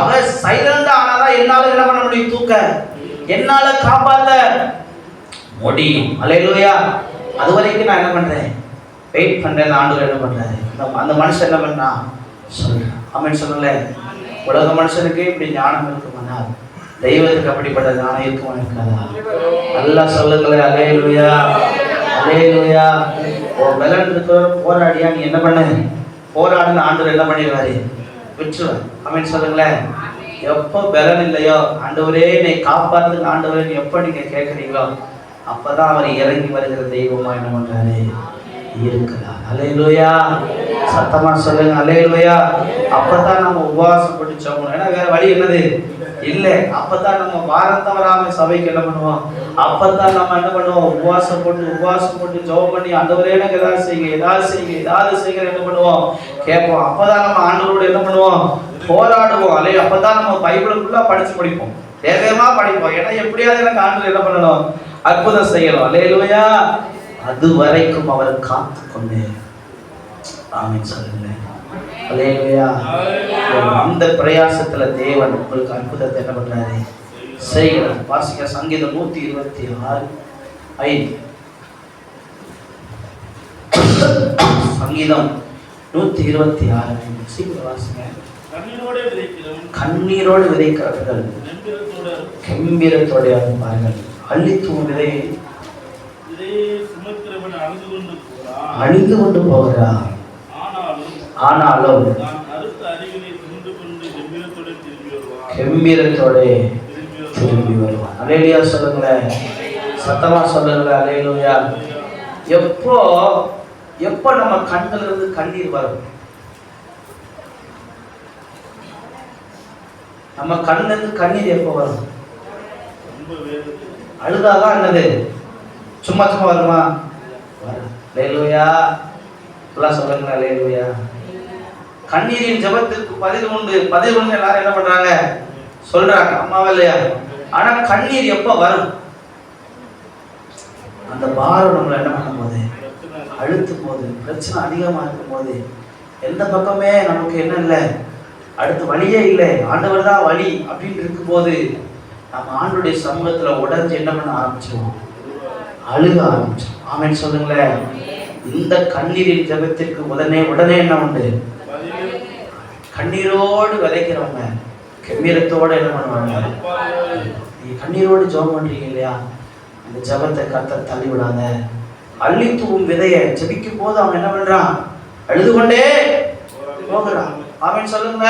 S1: அவன் சைலண்டா ஆனாதான் என்னால என்ன பண்ண முடியும், தூக்க என்னால காப்பாத்த முடியும். அல்லேலூயா. அது வரைக்கும் நான் என்ன பண்றேன், வெயிட் பண்றேன். ஆண்டவர் என்ன பண்றாரு, அந்த மனுஷன் என்ன பண்றான் சொல்றேன். அவன் சொல்லுங்களேன். உலக மனுஷனுக்கு இப்படி ஞானம் இருக்குமானா தெய்வத்துக்கு அப்படிப்பட்ட ஞானம் இருக்குமா இருக்காதா? நல்லா சொல்லுங்களேன். அல்லேலூயா, அல்லேலூயா. பலன் இருக்கிற போராடியா நீ என்ன பண்ண, போராடுன்னு ஆண்டவர் என்ன பண்ணிடுவாரு, விட்டுருவார். அவன் சொல்லுங்களேன். எப்போ பலன் இல்லையோ, ஆண்டவரே என்னை காப்பாத்துங்க ஆண்டவரே எப்போ நீங்க கேட்குறீங்களோ அப்பதான் அவர் இறங்கி வருகிற தெய்வமா என்ன பண்றாரு, இருக்கிறார். அல்லேலூயா. சத்தமா சொல்லுங்க. அல்லேலூயா. அப்பதான் நம்ம உபவாசப்பட்டு ஜெபம், ஏன்னா வேற வழி என்னது இல்லை. அப்பதான் நம்ம வாரம் தவறாம சபைக்கு என்ன பண்ணுவோம், அப்பதான் நம்ம என்ன பண்ணுவோம், உபவாசம் போட்டு ஜெபம் பண்ணி ஆண்டவரே எனக்கு ஏதாவது செய்யுங்க, ஏதாவது செய்யுங்க என்ன பண்ணுவோம், கேட்போம். அப்பதான் நம்ம ஆண்டவரோட என்ன பண்ணுவோம், போராடுவோம். அல்லையா? அப்பதான் நம்ம பைபிளுக்குள்ள படிச்சு படிப்போம், வேகமா படிப்போம். ஏன்னா எப்படியாவது எனக்கு ஆண்டவர் என்ன பண்ணணும், அற்புதம் செய்யணும். அல்லேலூயா. அது வரைக்கும் அவர் காத்து கொண்டு. ஆமென் சொல்லுங்க. அல்லேலூயா. அந்த பிரயாசத்துல தேவன் உங்களுக்கு அற்புதத்தை என்ன பண்றாரு, செய்கிறார். வாசிக்க சங்கீதம் 126:5. சங்கீதம் 126 சீக்கிரம் வாசிங்க. கண்ணீரோடு விதைக்கிறவர்கள் கம்பீரத்தோட இருப்பார்கள். அள்ளித்தூண் விதையை அணிந்து கொண்டு போகிறார். ஆனாலும் கம்பீரத்தோட திரும்பி வருவார். அல்லேலூயா சொல்லுங்களேன். சத்தமா சொல்லுங்களேன். அல்லேலூயா. எப்போ எப்ப நம்ம கண்ணுல இருந்து கண்ணீர் வரும்? நம்ம கண்ணுல இருந்து கண்ணீர் எப்ப வரும்? அழுதாதான் என்னது? சும்மா சும்மா வருமா? அல்லேலூயா, எல்லாம் சொல்லுங்க அல்லேலூயா. கண்ணீரின் ஜெபத்திற்கு பதில் உண்டு. பதில் உண்டு எல்லாரும் என்ன பண்றாங்க? சொல்றாங்க, அம்மாவா இல்லையா? ஆனா கண்ணீர் எப்ப வரும்? அந்த பாரம் நம்மள என்ன பண்ணும் போது, அழுத்தும் போது, பிரச்சனை அதிகமா இருக்கும் போது, எந்த பக்கமே நமக்கு என்ன இல்லை, அடுத்த வழியே இல்லை, ஆண்டவர் தான் வழி அப்படின்னு இருக்கும் போது நம்ம ஆண்டவருடைய சமூகத்துல உடஞ்சு என்ன பண்ண ஆரம்பிச்சோம்? அழுக ஆரம்பிச்சோம். ஆமென் சொல்லுங்களேன். இந்த கண்ணீரின் ஜெபத்திற்கு உடனே என்ன உண்டு? கண்ணீரோடு விதைக்கிறவங்க கம்பீரத்தோட என்ன பண்ணுவாங்க? நீ கண்ணீரோடு ஜெபம் பண்றீங்க இல்லையா, அந்த ஜெபத்தை கர்த்தர் தள்ளி விடாத. அள்ளி தூவும் விதையை ஜெபிக்கும் போது அவன் என்ன பண்றான்? அழுது கொண்டே போகிறான். ஆமென் சொல்லுங்க.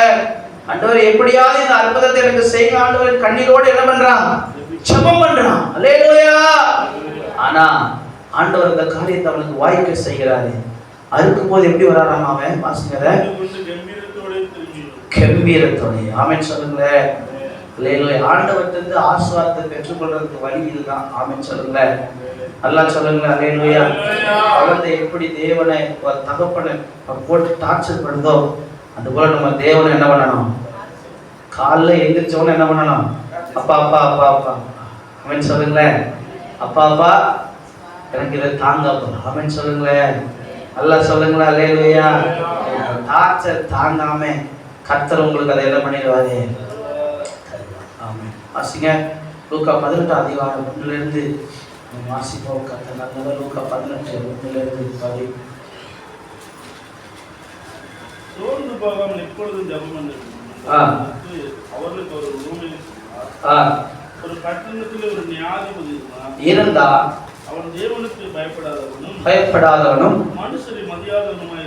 S1: ஆண்டவர் எப்படியாவது இந்த அற்புதத்தை எனக்கு செய்யுங்க ஆண்டவர் கண்ணீரோடு என்ன பண்றான்? ஜெபம் பண்றான். அல்லேலூயா. ஆனா ஆண்டவர் இந்த காரியத்தை அவனுக்கு வாய்க்க செய்கிறாரு. அறுக்கும் போது எப்படி வராராம் அவன்? வாசிங்கத கம்பீரத்தோட. ஆமென் சொல்லுங்களேன். அல்லேலூயா. ஆண்டவர்கிட்ட ஆசீர்வாதத்தை பெற்றுக்கொள்றதுக்கு வழி இதுதான். ஆமென் சொல்லுங்களேன். அல்லாஹ் சொல்லுங்களேன். அல்லேலூயா. குழந்தை எப்படி தேவனை ஒரு தகப்பனை போட்டு டார்ச்சர் பண்ணுதோ அது போல நம்ம தேவனை என்ன பண்ணணும்? காலைல எந்திரிச்சவன என்ன பண்ணணும்? அப்பா அப்பா அப்பா அப்பா. ஆமென் சொல்லுங்களேன். அப்பா அப்பா எனக்கு இதை தாங்க. ஆமென் சொல்லுங்களேன். அல்லாஹ் சொல்லுங்களேன். அல்லேலூயா. டார்ச்சர் தாங்காம கர்த்தர் உங்களுக்கு அதை என்ன பண்ணிடுவாரு? ஆமென். வாசிங்க லூக்கா 18 அதிகாரம் 1 இருந்து வாசிப்போம். கர்த்தர் நல்லவர். லூக்கா 18 1 இருந்து 10.
S2: சோர்ந்து போகாமல் எப்பொழுதும் ஜெபம் பண்ணுங்க. அவர்களுக்கு ஒரு ரூமில் ஒரு பட்டணத்தில் ஒரு நியாயாதிபதி
S1: இருந்தா
S2: அவன் தேவனுக்கு பயப்படாதவனும் மனுஷரை மதியாதவனுமாய்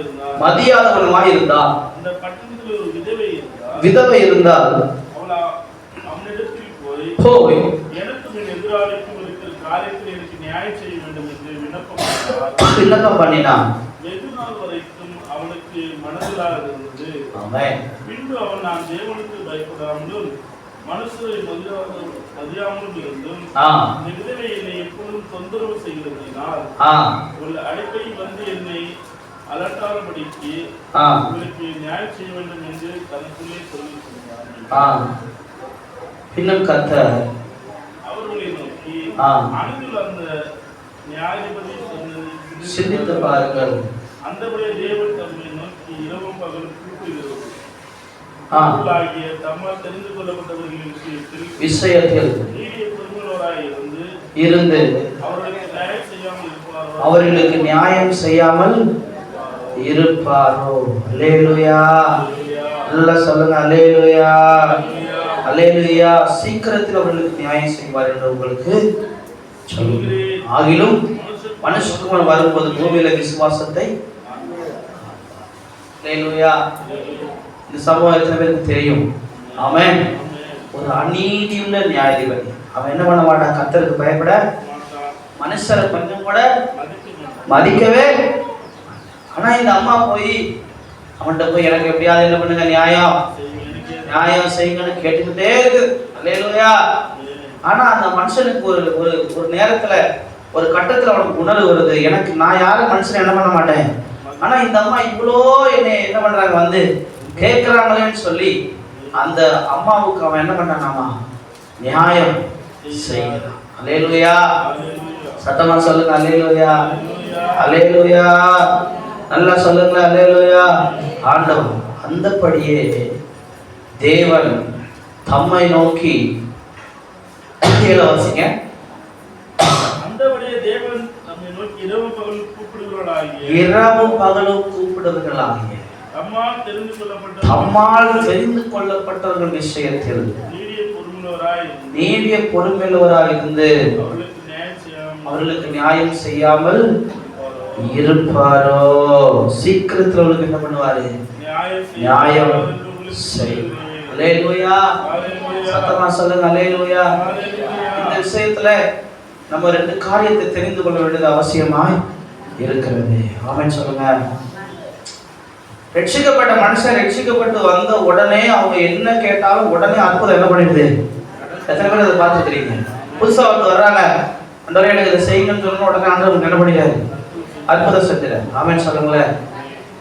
S2: இருந்தான். அந்த பட்டணத்தில் ஒரு விதவை இருந்தால் அவனிடத்தில் போய் எனக்கும் என் எதிராளிக்கும் இருக்கிற காரியத்தில் எனக்கு நியாயம் செய்ய வேண்டும் என்று விண்ணப்பம் பண்ணினான். வெகு நாள் வரைக்கும் அவனுக்கு மனதிலாக இருந்தது. பின்பு அவன் நான் தேவனுக்கு பயப்படாமலும் மனுஷரை மதியாமலும் இருந்தும் இந்த விதவை என்னை எப்பொழுதும் தொந்தரவு செய்கிறதினால் ஒரு அழைப்பை வந்து என்னை அலட்டாதபடிக்கு உங்களுக்கு நியாயம் செய்ய வேண்டும் என்று தனக்குள்ளே சொல்லியிருக்கிறார்.
S1: பின்னும் கர்த்தர்
S2: அவர்களை நோக்கி அணுகில் அந்த நியாயாதிபதி
S1: சிந்தித்து பாருங்கள்.
S2: அந்தபடியே தேவன் தம்மை நோக்கி இரவும் பகலும் கூப்பிடுகிறது. தம்மால் தெரிந்து கொள்ளப்பட்டவர்களுக்கு விஷயத்தில் நீடிய பொறுமையுள்ளவராய் இருந்து
S1: அவர்களுக்கு நியாயம் செய்யாமல் இருப்பாரோ? அல்லேலூயா. எல்லாம் சொல்லுங்க அல்லேலூயா. அல்லேலூயா. சீக்கிரத்தில் அவர்களுக்கு நியாயம் செய்வார் என்று உங்களுக்கு சொல்லுகிறேன். ஆகிலும் மனுஷகுமாரன் வரும்போது பூமியில விசுவாசத்தை. அல்லேலூயா. இந்த சம்பவம் எத்தனை பேருக்கு தெரியும்? ஆமென். ஒரு அநீதியுள்ள நியாயாதிபதி. அவன் என்ன பண்ண மாட்டான்? கர்த்தருக்கு பயப்பட, மனுஷரை கொஞ்சம் கூட மதிக்கவே. ஆனா இந்த அம்மா போய் அவன்கிட்ட போய் எனக்கு எப்படியாவது என்ன பண்ணுங்க, நியாயம் செய்யுங்கன்னு கேட்டுக்கிட்டே இருக்கு. அல்லேலூயா. ஆனா அந்த மனுஷனுக்கு ஒரு நேரத்துல ஒரு கட்டத்துல அவனுக்கு உணர்வு வருது, எனக்கு நான் யாரும் மனுஷனை என்ன பண்ண மாட்டேன். ஆனா இந்த அம்மா இவ்வளோ என்னை என்ன பண்றாங்க வந்து கேட்கிறாங்களேன்னு சொல்லி அந்த அம்மாவுக்கு அவன் என்ன பண்ணானாமா? நியாயம் செய்யலாம். அல்லேலூயா. சத்தமா சொல்லுங்க அல்லேலூயா. அல்லேலூயா. நல்லா சொல்லுங்க அல்லேலூயா. ஆண்டவர் அந்தபடியே தேவன் தம்மை நோக்கி வாசிங்க.
S2: அந்தபடியே தேவன் தம்மை நோக்கி இரவும் பகலும் கூப்பிடுவர்களாகிய
S1: தம்மால் தெரிந்து கொள்ளப்பட்டவர்கள் விஷயத்தில் நீடிய பொறுமையுள்ளவராய் இருந்து அவர்களுக்கு நியாயம் செய்யாமல் இருப்பாரோ? சீக்கிரத்தில் அவர்களுக்கு என்ன பண்ணுவாரு? நியாயம் செய்வார். அல்லேலூயா. சத்தமா சொல்லுங்க அல்லேலூயா. இந்த விஷயத்துல நம்ம ரெண்டு காரியத்தை தெரிந்து கொள்ள வேண்டியது அவசியமாய் இருக்கிறது. ஆமென் சொல்லுங்க. ரட்சிக்கப்பட்ட மனுஷன் ரட்சிக்கப்பட்டு வந்த உடனே அவங்க என்ன கேட்டாலும் உடனே அற்புதம் என்ன பண்ணிடுது? எத்தனை பேர் அதை பார்த்துக்கிறீங்க? புதுசா வந்து வர்றாங்க, ஆண்டவரே எனக்கு இதை செய்யுங்கன்னு சொன்ன உடனே ஆண்டவர் என்ன பண்ணிடாரு? அற்புதம் செஞ்சிடாரு. ஆமென் சொல்லுங்களேன்.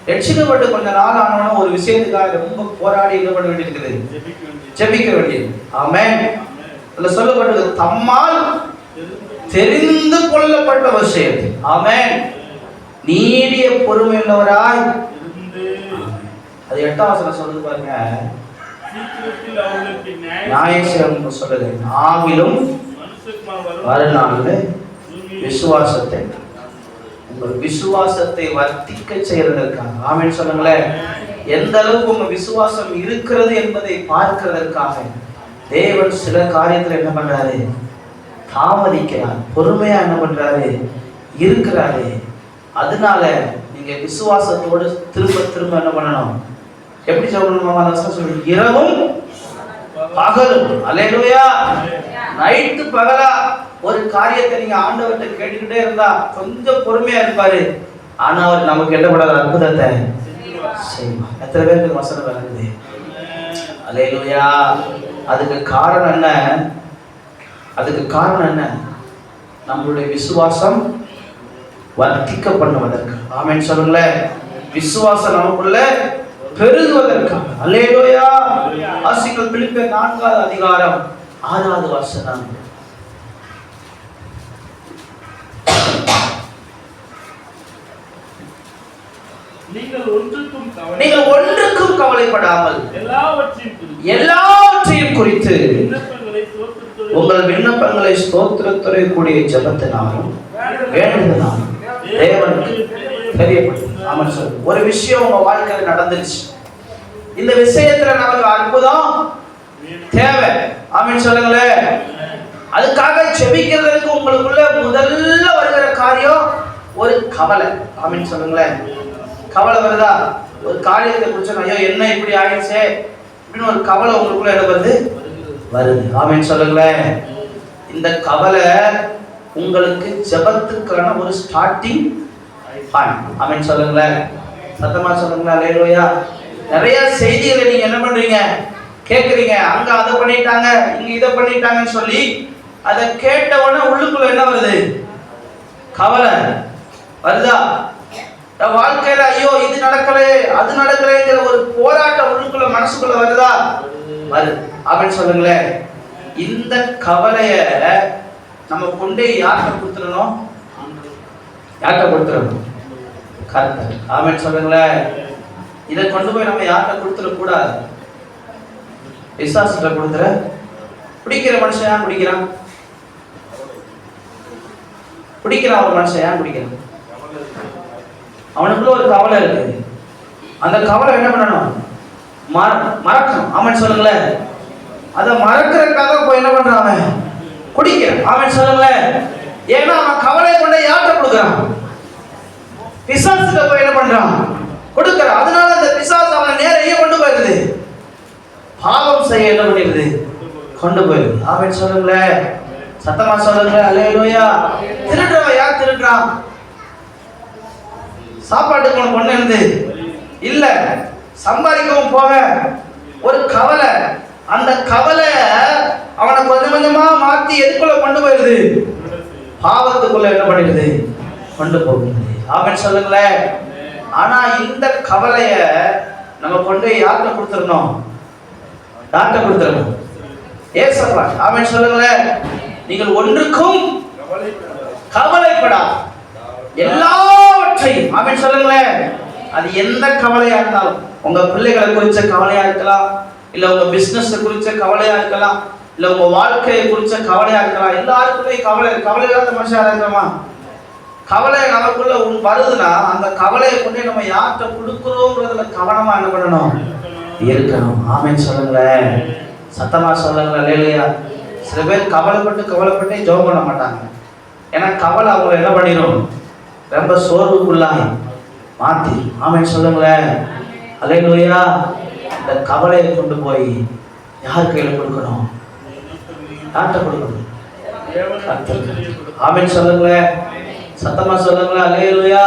S1: ரட்சிக்கப்பட்டு கொஞ்ச நாள் ஆனவன ஒரு விஷயத்துக்காக ரொம்ப போராடி என்ன பண்ண வேண்டியிருக்குது? ஜெபிக்க வேண்டியது. ஆமென். அதுல சொல்லப்பட்டது தம்மால் தெரிந்து கொள்ளப்பட்ட விஷயத்தை. ஆமென். நீடிய பொறுமை உள்ளவராய். அது 8ஆம் வசனம் சொல்லுது பாருங்க. நியாயம் சொல்லுது, ஆகிலும் மறுநாளில் விசுவாசத்தை, உங்கள் விசுவாசத்தை வர்த்திக்க செய்யறதற்காக. ஆமென் சொல்லுங்களேன். எந்த அளவுக்கு உங்க விசுவாசம் இருக்கிறது என்பதை பார்க்கிறதற்காக தேவன் சில காரியத்துல என்ன பண்றாரு? தாமதிக்கிறார். பொறுமையா என்ன பண்றாரு? இருக்கிறாரு. அதனால நீங்க விசுவாசத்தோடு திரும்ப திரும்ப என்ன பண்ணணும்? எப்படி சொல்லணும்? இரவும் பகலும். அல்லேலூயா. நைட்டு பகலா ஒரு காரியத்தை நீங்க ஆண்டவர்கிட்ட கேட்டுக்கிட்டே இருந்தா கொஞ்சம் பொறுமையா இருப்பாரு. ஆனா அவர் நமக்கு என்னப்படாத அற்புதத்தை செய்வார். எத்தனை பேருக்கு வசனம் விளங்குது? அல்லேலூயா. அதுக்கு காரணம் என்ன? அதுக்கு காரணம் என்ன? நம்மளுடைய விசுவாசம் வர்த்திக்க பண்ணுவதற்கு. ஆமென் சொல்லுங்களேன். விசுவாசம் நமக்குள்ள பெருகுவதற்காக. அல்லேலூயா. ஆசிகள் பிலிப்பியர் 4ஆம் அதிகாரம் 6வது வசனம்.
S2: நீங்கள்
S1: ஒன்றுக்கும் கவலைப்படாமல் எல்லாவற்றையும் குறித்து உங்கள் விண்ணப்பங்களை ஸ்தோத்திரத்துறை கூடிய ஜெபத்தினாலும் வேண்டுதலாலும் தேவனுக்கு தெரியப்படுத்தும். ஆமென் சொல்லு. ஒரு விஷயம் உங்க வாழ்க்கையில் நடந்துருச்சு, இந்த விஷயத்துல நமக்கு அற்புதம் தேவை. ஆமென் சொல்லுங்களேன். அதுக்காக ஜெபிக்கிறதுக்கு உங்களுக்குள்ள முதல்ல வருகிற காரியம் ஒரு கவலை. ஆமென் சொல்லுங்களேன். கவலை வருதா? ஒரு காரியத்தை குறிச்சு ஐயோ என்ன இப்படி ஆயிடுச்சே அப்படின்னு ஒரு கவலை உங்களுக்குள்ள என்ன வருது? ஆமென் சொல்லுங்களேன். இந்த கவலை உங்களுக்கு ஜெபத்துக்கான ஒரு ஸ்டார்டிங் பாயிண்ட். ஆமென் சொல்லுங்களேன். சத்தமா சொல்லுங்களேன். அல்லேலூயா. நிறைய செய்திகளை நீங்க என்ன பண்றீங்க? கேட்குறீங்க. அங்க அதை பண்ணிட்டாங்க, இங்க இதை பண்ணிட்டாங்கன்னு சொல்லி அதை கேட்டவொடனே உள்ளுக்குள்ள என்ன வருது? கவலை வருதா? வாழ்க்கையில ஐயோ இது நடக்கல அது நடக்கலைங்கிற ஒரு போராட்டம் உள்ளுக்குள்ள மனசுக்குள்ள வருதா? வருது. ஆமென் சொல்லுங்களேன். இந்த கவலைய நம்ம கொண்டே யார்கிட்ட கொடுத்துடணும்? யார்கிட்ட கொடுத்துடணும்? கர்த்தர். ஆமென் சொல்லுங்களேன். இதை கொண்டு போய் நம்ம யார்கிட்ட கொடுத்துட கூடாது. பிசாசுகிட்ட கொடுத்துற. பிடிக்கிற மனுஷன் ஏன் குடிக்கிறான்? பிடிக்கிறான் ஒரு மனுஷன் ஏன் குடிக்கிறான்? அவனுக்குள்ள ஒரு கவலை இருக்கு. அந்த கவலை என்ன பண்ணணும்? மறக்கணும். ஆமென் சொல்லுங்களேன். அதை மறக்கிறதுக்காக போய் என்ன பண்றான்? அவன் குடிக்கிறான். ஆமென் சொல்லுங்களேன். ஏன்னா அவன் கவலை கொண்டு யார்கிட்ட கொடுக்குறான்? பிசாசுகிட்ட போய் என்ன பண்றான்? கொடுக்குறான். அதனால அந்த பிசாசு அவனை நேரையே கொண்டு போயிருது. பாவம் செய்ய என்ன பண்ணிடுது? கொண்டு போயிருது. ஆமென் சொல்லுங்களேன். சத்தமா சொல்லுங்க. அல்லேலூயா. திருடுறவன் யார் திருடுறான்? சாப்பாட்டுக்கு உனக்கு ஒண்ணு இருந்து இல்ல, சம்பாதிக்கவும் போக ஒரு கவலை. அந்த கவலை அவனை கொஞ்சம் கொஞ்சமா மாத்தி எதுக்குள்ள கொண்டு போயிருது? பாவத்துக்குள்ள என்ன பண்ணிடுது? கொண்டு போகுது. ஆமென் சொல்லுங்களேன். ஆனா இந்த கவலைய நம்ம கொண்டு யார்கிட்ட கொடுத்துடணும்? யார்கிட்ட கொடுத்துடணும்? ஏசப்பா. ஆமென் சொல்லுங்களேன். நீங்கள் ஒன்றுக்கும் கவலைப்படா எல்லாவற்றையும். ஆமென் சொல்லுங்களேன். அது எந்த கவலையா இருந்தாலும், உங்க பிள்ளைகளை குறிச்ச கவலையா இருக்கலாம், இல்ல உங்க பிசினஸ் குறிச்ச கவலையா இருக்கலாம், இல்ல உங்க வாழ்க்கையை குறிச்ச கவலையா இருக்கலாம். எல்லாருக்குமே கவலை. கவலை இல்லாத மனுஷன் இருக்கிறோமா? கவலை நமக்குள்ள வருதுன்னா அந்த கவலையை கொண்டு நம்ம யார்கிட்ட கொடுக்குறோங்கிறதுல கவனமா என்ன பண்ணணும்? இருக்கணும். ஆமென் சொல்லுங்களேன். சத்தமா சொல்லுங்களேன். இல்லையா? சில பேர் கவலைப்பட்டே ஜெபம் பண்ண மாட்டாங்க. ஏன்னா கவலை அவங்களை என்ன பண்ணிடும்? ரொம்ப சோர்வுக்குள்ளாய் மாத்தி. ஆமென் சொல்லுங்களேன். அல்லேலூயா. இந்த கவலையை கொண்டு போய் யார் கையில கொடுக்கணும்? யார்கிட்ட கொடுக்கணும்? ஆமென் சொல்லுங்களேன். சத்தமா சொல்லுங்களா? அல்லேலூயா,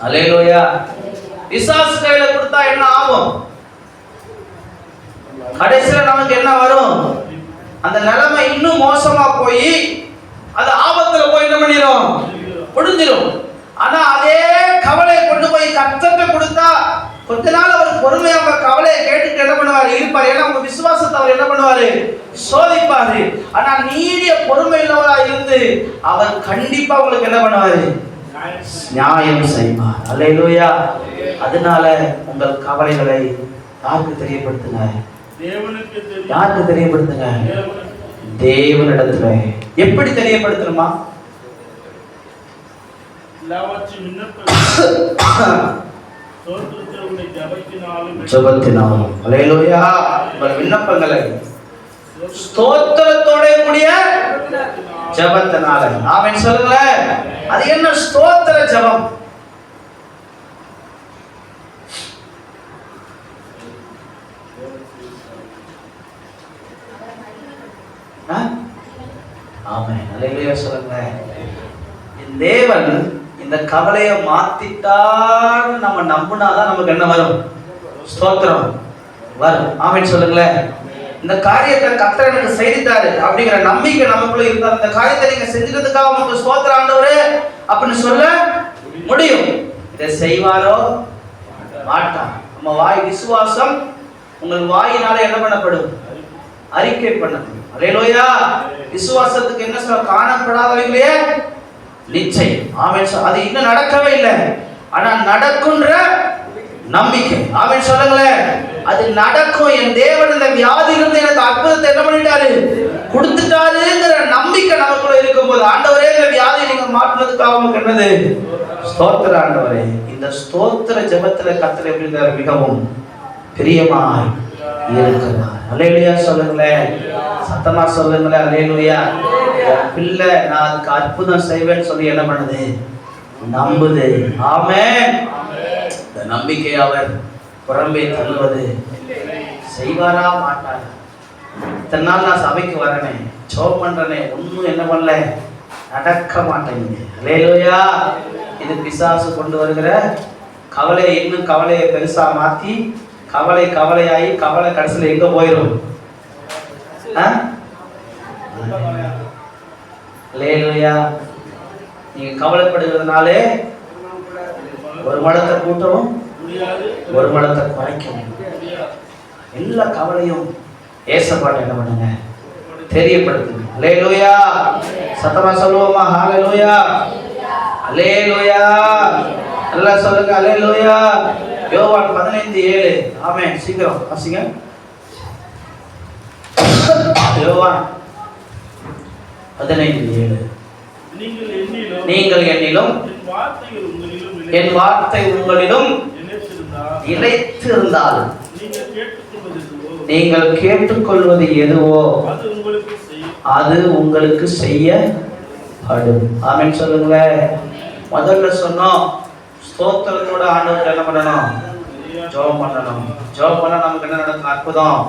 S1: அல்லேலூயா. பிசாசு கையில கொடுத்தா என்ன ஆகும்? கடைசியில நமக்கு என்ன வரும்? அந்த நிலைமை இன்னும் மோசமா போய் அது ஆபத்துல போய் என்ன பண்ணிரும்? முடிஞ்சிடும். ஆனா அதே கவலையை கொண்டு போய் கர்த்தர்ட்ட கொடுத்தா கொஞ்ச நாள் அவர் பொறுமையா அவங்க கவலையை கேட்டுட்டு என்ன பண்ணுவாரு? இருப்பாரு. ஏன்னா உங்க விசுவாசத்தை அவர் என்ன பண்ணுவாரு? சோதிப்பாரு. ஆனா நீடிய பொறுமை உள்ளவரா இருந்து அவர் கண்டிப்பா உங்களுக்கு என்ன பண்ணுவாரு? நியாயம் செய்வார். அல்லேலூயா. அதனால உங்கள் கவலைகளை யாருக்கு தெரியப்படுத்துங்க? யாருக்கு தெரியப்படுத்துங்க? தேவனிடத்துல. எப்படி தெரியப்படுத்தணுமா? ஜெபத்தினாலும். அல்லேலூயா. உங்கள் விண்ணப்பங்களை ஸ்தோத்திரத்தோட கூடிய ஜெபத்தினால. ஆமென் சொல்லுங்களேன். அது என்ன ஸ்தோத்திர ஜெபம்? ஆமென். அல்லேலூயா சொல்லுங்களேன். தேவன் இந்த கவலையை மாத்திட்டான்னு நம்ம நம்பினாதான் நமக்கு என்ன வரும்? ஸ்தோத்திரம் வரும். ஆமென் சொல்லுங்களேன். இந்த காரியத்தை கர்த்தர் எனக்கு செய்துட்டாரு அப்படிங்கிற நம்பிக்கை நமக்குள்ள இருந்தா இந்த காரியத்தை நீங்க செஞ்சதுக்காக உங்களுக்கு ஸ்தோத்திரம் ஆண்டவரே அப்படின்னு சொல்ல முடியும். இதை செய்வாரோ மாட்டார். நம்ம வாய் விசுவாசம் உங்கள் வாயினால என்ன பண்ணப்படும்? அறிக்கை பண்ணப்படும். அல்லேலூயா. விசுவாசத்துக்கு என்ன சொல்ல? காணப்படாதவைகளே நிச்சயம். ஆமென். அது இன்னும் நடக்கவே இல்லை, ஆனா நடக்கும்ன்ற நம்பிக்கை. ஆமென் சொல்லுங்களேன். அது நடக்கும். என் தேவன் இந்த வியாதியிலிருந்து எனக்கு அற்புதத்தை என்ன பண்ணிட்டாரு? கொடுத்துட்டாருங்கிற நம்பிக்கை நமக்குள்ள இருக்கும்போது ஆண்டவரே இந்த வியாதியை நீங்க மாற்றினதுக்காக உங்களுக்கு என்னது? ஸ்தோத்திர ஆண்டவரே. இந்த ஸ்தோத்திர ஜெபத்துல கர்த்தர் எப்படி இருந்தார்? மிகவும் பிரியமாய் இருக்கிறார். அல்லேலூயா சொல்லுங்களேன். சத்தமா சொல்லுங்களேன். அல்லேலூயா. பிள்ளை நான் அதுக்கு அற்புதம் செய்வேன்னு சொல்லி என்ன பண்ணுது? நம்புது. ஆமென். இந்த நம்பிக்கை அவர் புறம்பே தள்ளுவது செய்வாரா மாட்டாரா? இத்தனை நாள் நான் சபைக்கு வரனே, ஜெபம் பண்றனே, ஒன்னும் என்ன பண்ணல, நடக்க மாட்டேங்குது. அல்லேலூயா. இது பிசாசு கொண்டு வருகிற கவலையை இன்னும் கவலையை பெருசா மாத்தி கவலை கவலையாகி கவலை கடைசியில் எங்க போயிடும்? அல்லேலூயா. நீங்க கவலைப்படுகிறதுனாலே ஒரு மடத்தை கூட்டவும் ஒரு மடத்தை குறைக்கவும். எல்லா கவலையும் ஏசப்பாட்ட என்ன பண்ணுங்க? தெரியப்படுத்துங்க. அல்லேலூயா. சத்தமா சொல்லுவோமா? ஹalleluya, அல்லேலூயா. எல்லாம் சொல்லுங்க அல்லேலூயா. யோவான் 15:7. ஆமென். சீக்கிரம் வாசிங்க. யோவான் 15:7. நீங்கள் என்னிலும் என் வார்த்தை உங்களிலும் நிலைத்திருந்தால் நீங்கள் கேட்டுக்கொள்வது எதுவோ அது உங்களுக்கு செய்யப்படும். ஆமென் சொல்லுங்களேன். முதல்ல சொன்னோம் ஸ்தோத்திரத்தோட ஆண்டவருக்கு என்ன பண்ணணும்? ஜெபம் பண்ணணும். ஜெபம் பண்ணா நமக்கு என்ன நடக்கும்? அற்புதம்.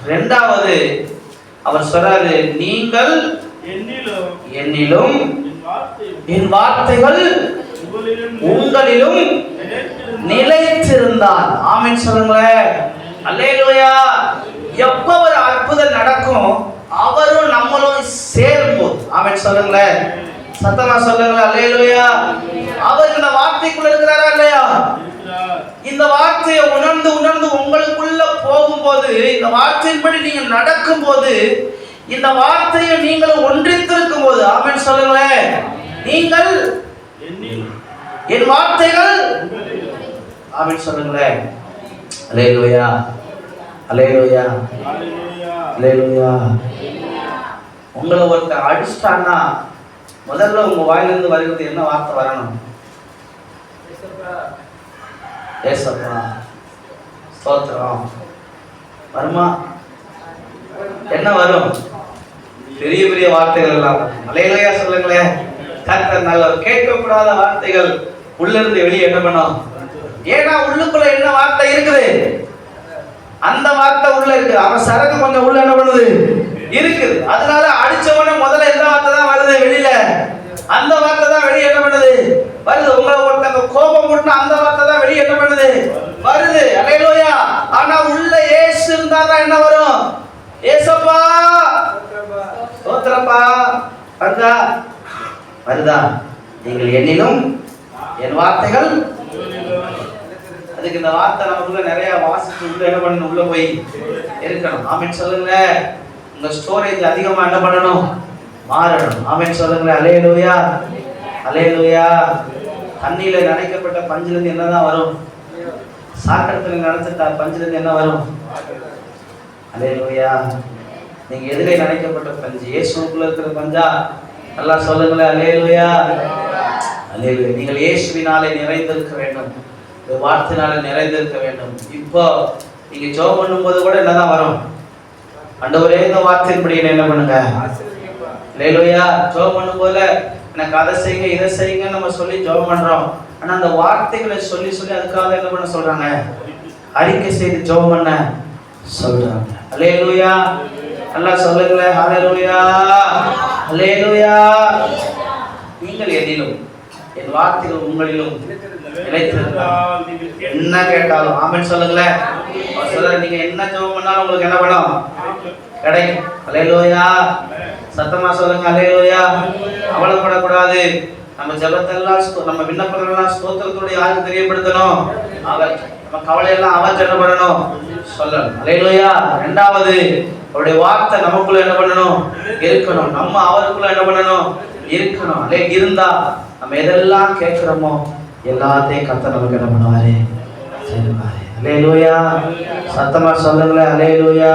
S1: இரண்டாவது அவர் சொல்றாரு, நீங்கள் என்னிலும் என் வார்த்தைகள் உங்களிலும் நிலைத்திருந்தால். ஆமென் சொல்லுங்களேன். அல்லேலூயா. எப்ப ஒரு அற்புதம் நடக்கும்? அவரும் நம்மளும் சேரும்போது. ஆமென் சொல்லுங்களேன். சத்தமா சொல்லுங்களேன். அல்லேலூயா. அவர் இந்த வார்த்தைக்குள்ள இருக்கிறாரா இல்லையா? இந்த வார்த்தையை உணர்ந்து உணர்ந்து உங்களுக்குள்ள போகும்போது, இந்த வார்த்தையின்படி நீங்க நடக்கும் போது, இந்த வார்த்தையை நீங்கள் ஒன்றித்திருக்கும் போது, ஆமென் சொல்லுங்களேன், நீங்கள் என் வார்த்தைகள், ஆமென் சொல்லுங்களேன். அல்லேலூயா, அல்லேலூயா, அல்லேலூயா. உங்களை ஒருத்தர் அடிச்சிட்டான்னா முதல்ல உங்க வாயிலிருந்து வருகிறது என்ன வார்த்தை வரணும்? ஏசப்பா, ஸ்தோத்திரம் வருமா? என்ன வரும்? பெரிய பெரிய வார்த்தைகள் எல்லாம். அல்லேலூயா சொல்லுங்களேன். கர்த்தர் நல்லவர். கேட்கக்கூடாத வார்த்தைகள் உள்ள இருந்து வெளியே என்ன பண்ணும்? ஏன்னா உள்ளுக்குள்ள என்ன வார்த்தை இருக்குது? அந்த வார்த்தை உள்ள இருக்கு. அவன் சரக்கு கொஞ்சம் உள்ள என்ன பண்ணுது? இருக்குது. அதனால அடிச்சவன முதல்ல எந்த வார்த்தை தான் வருது வெளியில? அந்த வார்த்தை தான் வெளியே என்ன பண்ணுது வருது. உங்களை ஒருத்தங்க கோபம் போட்டுனா அந்த வார்த்தை தான் வெளியே என்ன பண்ணுது வருது. அல்லேலூயா. ஆனா உள்ள இயேசு இருந்தா என்ன வரும்? ஏசப்பா ஸ்தோத்திரப்பா வருதா வருதா? நீங்கள் என்னிலும் என் வார்த்தைகள். அதுக்கு இந்த வார்த்தை நமக்குள்ள நிறைய வாசிச்சு உள்ள என்ன பண்ணணும்? உள்ள போய் இருக்கணும். ஆமென் சொல்லுங்க. உங்க ஸ்டோரேஜ் அதிகமா என்ன பண்ணணும்? மாறணும். ஆமென் சொல்லுங்க. அல்லேலூயா அல்லேலூயா. தண்ணியில நனைக்கப்பட்ட பஞ்சுல இருந்து என்னதான் வரும்? சாக்கடத்துல நனைச்ச பஞ்சுல இருந்து என்ன வரும்? அல்லேலூயா. நீங்க எதிரே நனைக்கப்பட்ட பஞ்சு, இயேசுக்குள்ள இருக்கிற பஞ்சா? நல்லா சொல்லுங்களேன். அல்லேலூயா அல்லேலூயா. நீங்கள் இயேசுவினாலே நிறைந்திருக்க வேண்டும், இந்த வார்த்தையினாலே நிறைந்திருக்க வேண்டும். இப்போ நீங்க ஜெபம் பண்ணும்போது கூட என்னதான் வரும்? ஆண்டவரே இந்த வார்த்தையின்படி என்ன பண்ணுங்க. அல்லேலூயா. ஜெபம் பண்ணும்போது எனக்கு அதை செய்யுங்க இதை செய்யுங்க நம்ம சொல்லி ஜெபம் பண்றோம். ஆனா அந்த வார்த்தைகளை சொல்லி சொல்லி அதுக்காக என்ன பண்ண சொல்றாங்க? அறிக்கை செய்து ஜெபம் பண்ண சொல்றாங்க. அல்லேலூயா. நல்லா சொல்லுங்களேன். ஹல்லேலூயா அல்லேலூயா. நீங்கள் எதிலும் என் வார்த்தைகள் உங்களிலும் நிலைத்திருந்தால் என்ன கேட்டாலும் ஆமென் சொல்லுங்களேன். சொல்ற நீங்க என்ன ஜெபம் பண்ணாலும் உங்களுக்கு என்ன பண்ணும்? கிடைக்கும். அல்லேலூயா. சத்தமா சொல்லுங்க. அல்லேலூயா. அவலப்படக்கூடாது. நம்ம ஜெபத்தெல்லாம் நம்ம விண்ணப்பங்கள்லாம் ஸ்தோத்திரத்தோட யாருக்கு தெரியப்படுத்தணும்? அவர். நம்ம கவலையெல்லாம் அவர் என்ன பண்ணணும்? சொல்லணும். அல்லேலூயா. இரண்டாவது அவருடைய வார்த்தை நமக்குள்ள என்ன பண்ணணும்? இருக்கணும். நம்ம அவருக்குள்ள என்ன பண்ணணும்? இருக்கணும். அல்லே இருந்தா நம்ம எதெல்லாம் கேட்கிறோமோ எல்லாத்தையும் கர்த்தர் நமக்கு என்ன பண்ணுவாரு? செய்வாரு. அல்லேலூயா. சத்தமா சொல்லுங்களேன். அல்லேலூயா.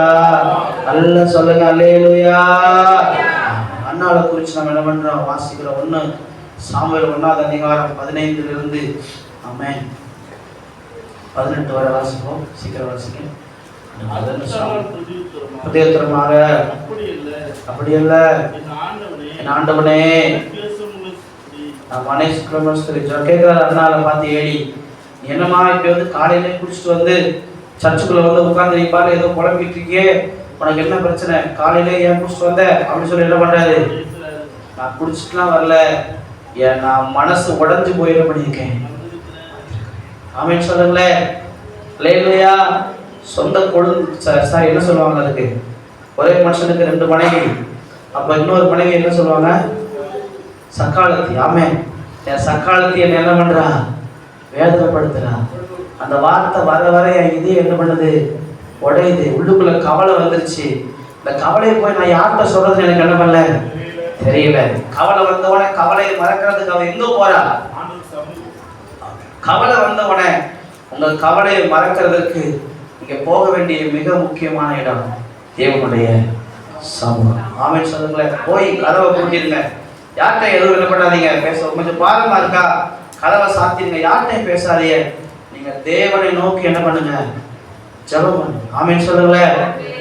S1: நல்லா சொல்லுங்க. அல்லேலூயா. அன்னாளை குறித்து நம்ம என்ன பண்றோம்? வாசிக்கிறோம். 1 சாமுவேல் 1ஆம் அதிகாரம் 15 இருந்து ஆமென் 18 வரை வாசிப்போம். சீக்கிரம் வாசிக்க. பிரதியுத்தரமாக அப்படி அல்ல என் ஆண்டவனே, நான் கேட்கிறார் அண்ணால பார்த்து, ஏடி என்னமா இப்ப வந்து காலையில குடிச்சிட்டு வந்து சர்ச்சுக்குள்ள வந்து உட்கார்ந்து பாரு ஏதோ புலம்பிட்டு இருக்கியே, உனக்கு என்ன பிரச்சனை? காலையில ஏன் குடிச்சிட்டு வந்த அப்படின்னு சொல்லி என்ன பண்றாரு? நான் குடிச்சிட்டுலாம் வரல, நான் மனசு உடஞ்சு போய் என்ன பண்ணியிருக்கேன். ஆமென் சொல்லுங்களேன். அல்லேலூயா. சொந்த கொழுந்து சார் என்ன சொல்லுவாங்க அதுக்கு? ஒரே மனுஷனுக்கு 2 மனைவி. அப்ப இன்னொரு மனைவி என்ன சொல்லுவாங்க? சக்காலத்தி. ஆமென். என் சக்காலத்தி என்ன என்ன பண்றா? வேதனைப்படுத்துறா. அந்த வார்த்தை வர வர என் இதே என்ன பண்ணுது? உடையுது. உள்ளுக்குள்ள கவலை வந்துருச்சு. இந்த கவலையை போய் நான் யார்கிட்ட சொல்றது எனக்கு என்ன பண்ணல தெரியல. கவலை வந்தவனே கவலையை மறக்கிறதுக்கு அவன் எங்க போறா? கவலை வந்தவனே உங்க கவலையை மறக்கிறதுக்கு நீங்க போக வேண்டிய மிக முக்கியமான இடம் தேவனுடைய சமூகம். ஆமென் சொல்லுங்களேன். போய் கதவை பூட்டிடுங்க. யார்கிட்ட எதுவும் என்ன பண்ணாதீங்க. பேச கொஞ்சம் பாரமா இருக்கா? கதவை சாத்திடுங்க. யார்கிட்டையும் பேசாதீங்க. நீங்க தேவனை நோக்கி என்ன பண்ணுங்க? ஜெபம் பண்ணுங்க. ஆமென் சொல்லுங்களேன்.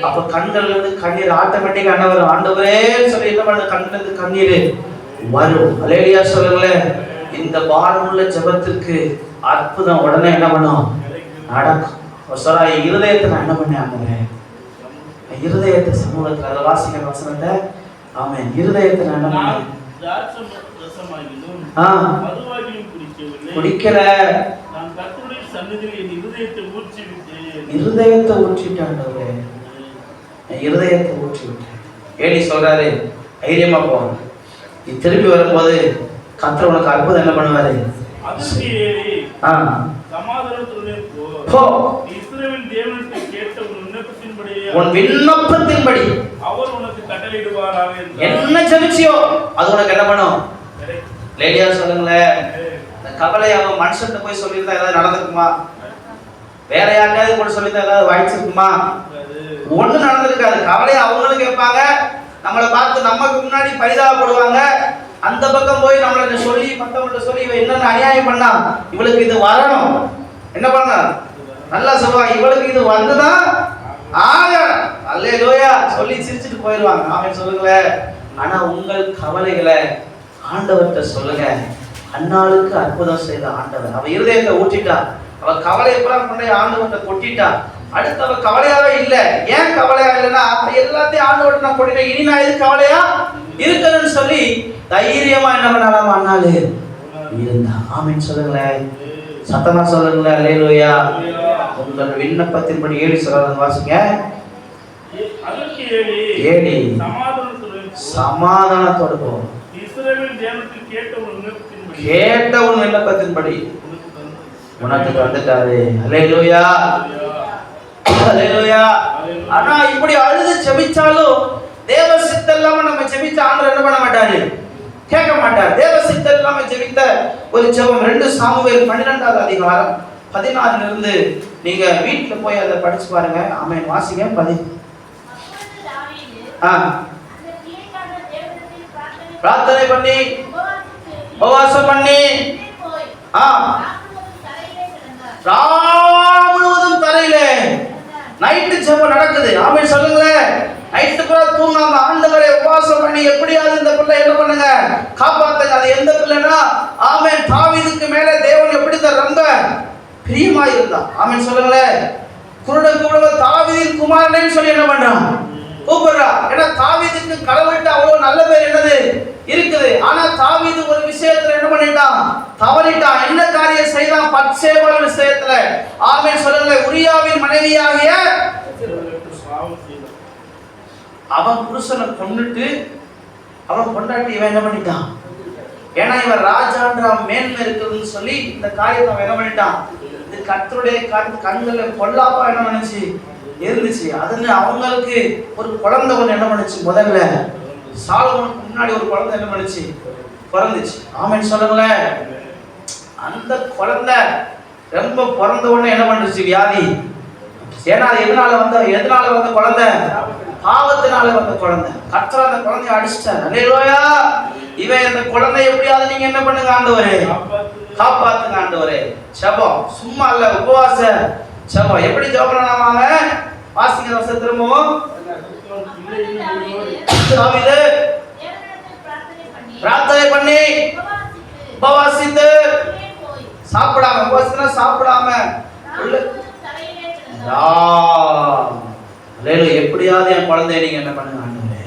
S1: அப்ப கண்கள்ல இருந்து கண்ணீர் ஆட்டோமேட்டிக்கா என்ன வரும்? ஆண்டவரே சொல்லி என்ன பண்ண? கண்ணுல இருந்து கண்ணீர் வரும். அல்லேலூயா சொல்லுங்களேன். இந்த பாரமுள்ள ஜெபத்திற்கு அற்புதம் உடனே என்ன பண்ணும்? நடக்கும். சொல்றா இருதயத்தை நான் என்ன பண்ணேன்? ஆண்டவரே இருதயத்தை சமூகத்துல அதை வாசிக்கிற வசனத்தை ஆமென். இருதயத்தை நான் என்ன பண்ணேன்? குடிக்கல. இருதயத்தை ஊற்றிட்டான். இருதயத்தை ஊற்றி விட்டேன். ஏடி சொல்றாரு தைரியமா போ. நீ திரும்பி வரும்போது கர்த்தர் உனக்கு அற்புதம் என்ன பண்ணுவாரு? உன் விண்ணப்பத்தின்படி அவர் உனக்கு கட்டளையிடுவாராக. என்ன ஜெபிச்சியோ அது உனக்கு என்ன பண்ணும்? லேலியா சொல்லுங்களேன். இந்த கவலை அவன் மனுஷன் போய் சொல்லியிருந்தா ஏதாவது நடந்திருக்குமா? வேற யாருக்காவது கூட சொல்லியிருந்தா ஏதாவது வாய்ச்சிருக்குமா? ஒண்ணு நடந்திருக்காது. கவலையை அவங்களும் கேட்பாங்க, நம்மளை பார்த்து நமக்கு முன்னாடி பரிதாபப்படுவாங்க. அந்த பக்கம் போய் நம்மள சொல்லி மற்றவங்கள்ட்ட சொல்லி இவன் என்னென்ன அநியாயம் பண்ணா, இவளுக்கு இது வரணும், என்ன பண்ண நல்லா சொல்லுவாங்க, இவளுக்கு இது வந்துதான் ஆக அல்லேலூயா சொல்லி சிரிச்சுட்டு போயிடுவாங்க. ஆமென் சொல்லுங்களேன். ஆனா உங்கள் கவலைகளை ஆண்டவர்கிட்ட சொல்லுங்க. அன்னாளுக்கு அற்புதம் செய்த ஆண்டவர். அவ இருதயத்தை ஊற்றிட்டா. அவ கவலையை பூரா கொண்டே ஆண்டவர்கிட்ட கொட்டிட்டா. அடுத்து அவ கவலையாவே இல்லை. ஏன் கவலையா இல்லைன்னா எல்லாத்தையும் ஆண்டவர்கிட்ட நான் கொட்டிட்டேன், இனி நான் எது கவலையா இருக்கணும்னு சொல்லி தைரியமா என்ன பண்ணலாம் ஆனாலு இருந்தா. ஆமென் சொல்லுங்களேன், சத்தமா சொல்லுங்களேன். அல்லேலூயா. உங்கள் விண்ணப்பத்தின்படி ஏழி சொல்றாங்க, வாசிங்க.
S2: அதற்கு ஏலி
S1: சமாதானத்தோடு போ.
S2: இஸ்ரவேல் தேவனுக்கு
S1: கேட்ட உன் விண்ணப்பத்தின்படி உனக்கு தந்துட்டாரு. அல்லேலூயா, அல்லேலூயா. ஆனா இப்படி அழுது ஜெபிச்சாலும் தேவ சித்தம் இல்லாம நம்ம ஜெபிச்ச ஆண்டவர் என்ன பண்ண மாட்டாரு, கேட்க மாட்டார். தேவ சித்தம் இல்லாம ஜெபித்த ஒரு ஜெபம் 2 சாமுவேல் 12வது அதிகாரம் 16 இருந்து நீங்க வீட்டுல போய் அதை படிச்சு பாருங்க. ஆமென், வாசிங்க. பிரார்த்தனை பண்ணி உபவாசம் பண்ணி முழுவதும் தரையில நைட்டு ஜெபம் நடக்குது. ஆமென் சொல்லுங்களேன். நைட்டு பூரா தூங்காம ஆண்டவரே உபவாசம் பண்ணி எப்படியாவது இந்த பிள்ளை என்ன பண்ணுங்க, காப்பாத்துங்க. அது எந்த பிள்ளைனா, ஆமென், தாவீதுக்கு மேல தேவன் எப்படி ரொம்ப பிரியமா இருந்தான். ஆமென் சொல்லுங்களேன். குருட தாவீதின் குமாரனே சொல்லி என்ன பண்றான், கூப்பிடுறா. ஏன்னா தாவீதுக்கு கடவுள்கிட்ட அவ்வளவு நல்ல பேர் என்னது இருக்குது. ஆனா தாவீது ஒரு விஷயத்துல என்ன பண்ணிட்டான், தவறிட்டான். என்ன காரியம் செய்தான், பத்சேபாள் விஷயத்துல. ஆமென் சொல்லுங்க. உரியாவின் மனைவியாகிய அவன் புருஷனை கொன்னுட்டு அவன் கொண்டாட்டி இவன் என்ன பண்ணிட்டான், ஏன்னா இவன் ராஜான்ற மேன்மை இருக்குதுன்னு சொல்லி இந்த காரியத்தை அவன் என்ன பண்ணிட்டான், இது கர்த்தருடைய கண்களை பொல்லாப்பா என்ன பண்ணுச்சு இருந்துச்சு. அதுன்னு அவங்களுக்கு ஒரு குழந்தை ஒன்று என்ன பண்ணுச்சு, முதல்ல சாலமோனுக்கு முன்னாடி ஒரு குழந்தை என்ன பண்ணுச்சு, பிறந்துச்சு. ஆமென் சொல்லுங்களேன். அந்த குழந்தை ரொம்ப பிறந்த உடனே என்ன பண்ணுச்சு, வியாதி. ஏன்னா அது எதனால வந்த குழந்தை, பாவத்தினால வந்த குழந்தை. கர்த்தர் அந்த குழந்தைய அடிச்சிட்டார். அல்லேலூயா. இவன் இந்த குழந்தை எப்படியாவது நீங்க என்ன பண்ணுங்க ஆண்டவரே, காப்பாத்துங்க ஆண்டவரே. ஜெபம் சும்மா இல்ல, உபவாச ஜெபம். எப்படி ஜெபம் பண்ணலாமாங்க, வாசிக்கிற வருஷம் திரும்பவும். தாவீது பிரார்த்தனை பண்ணி உபவாசித்து சாப்பிடாம, உபவாசினா சாப்பிடாம எப்படியாவது என் குழந்தைய நீங்க என்ன பண்ணுங்க ஆண்டவரே.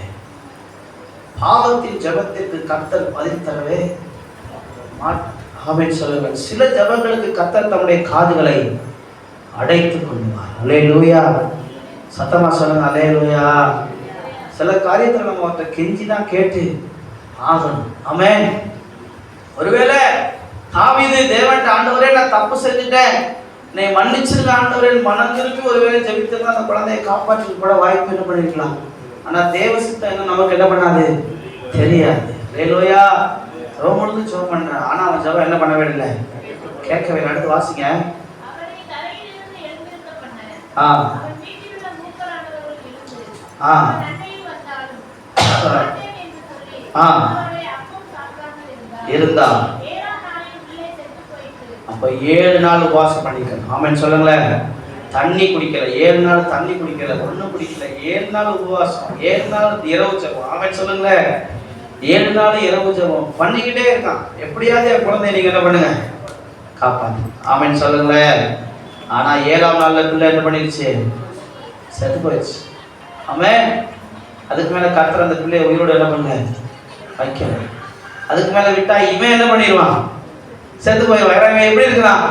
S1: பாவத்தின் ஜெபத்திற்கு கர்த்தர் பதில் தரவே ஆமென் சொல்லுங்க. சில ஜெபங்களுக்கு கர்த்தர் தம்முடைய காதுகளை அடைத்துக் கொள்வார். அல்லேலூயா. சத்தமா சொல்லுங்க. அல்லேலூயா. சில காரியத்தை நம்ம ஒருத்தர் கெஞ்சி தான் கேட்டு ஆகணும். ஆமென். ஒருவேளை தாவீது தேவன்ட்ட ஆண்டவரே நான் தப்பு செஞ்சுட்டேன், நீ மன்னிச்சிருக்க ஆண்டவரே, மனம் திருப்பி ஒருவேளை ஜெபித்திருந்தா அந்த குழந்தையை காப்பாற்றி கூட வாய்ப்பு என்ன பண்ணிருக்கலாம். ஆனா தேவ சித்தம் என்ன நமக்கு என்ன பண்ணாது தெரியாது. அல்லேலூயா. ஜெபம் முடிஞ்சு ஜெபம் பண்றான், ஆனா அவன் ஜெபம் என்ன பண்ணவே இல்லை, கேட்கவே. அடுத்து வாசிங்க. இருந்தா அப்ப 7 நாள் உபவாசம் பண்ணிக்கணும். ஆமென் சொல்லுங்களேன். தண்ணி குடிக்கல 7 நாள், தண்ணி குடிக்கல, ஒண்ணும் குடிக்கல, 7 நாள் உபவாசம், 7 நாள் இரவு ஜெபம். ஆமென் சொல்லுங்களேன். 7 நாள் இரவு ஜெபம் பண்ணிக்கிட்டே இருக்கான். எப்படியாவது என் குழந்தைய நீங்க என்ன பண்ணுங்க, காப்பாத்து. ஆமென் சொல்லுங்களேன். ஆனா 7ஆம் நாள்ல பிள்ளை என்ன பண்ணிருச்சு, செத்து போயிடுச்சு. ஆமென். அதுக்கு மேல கர்த்தர் அந்த பிள்ளைய உயிரோடு என்ன பண்ண வைக்கல. அதுக்கு மேல விட்டா இவன் என்ன பண்ணிடுவான், செத்து போயிடுவான். இவன் எப்படி இருக்கிறான்,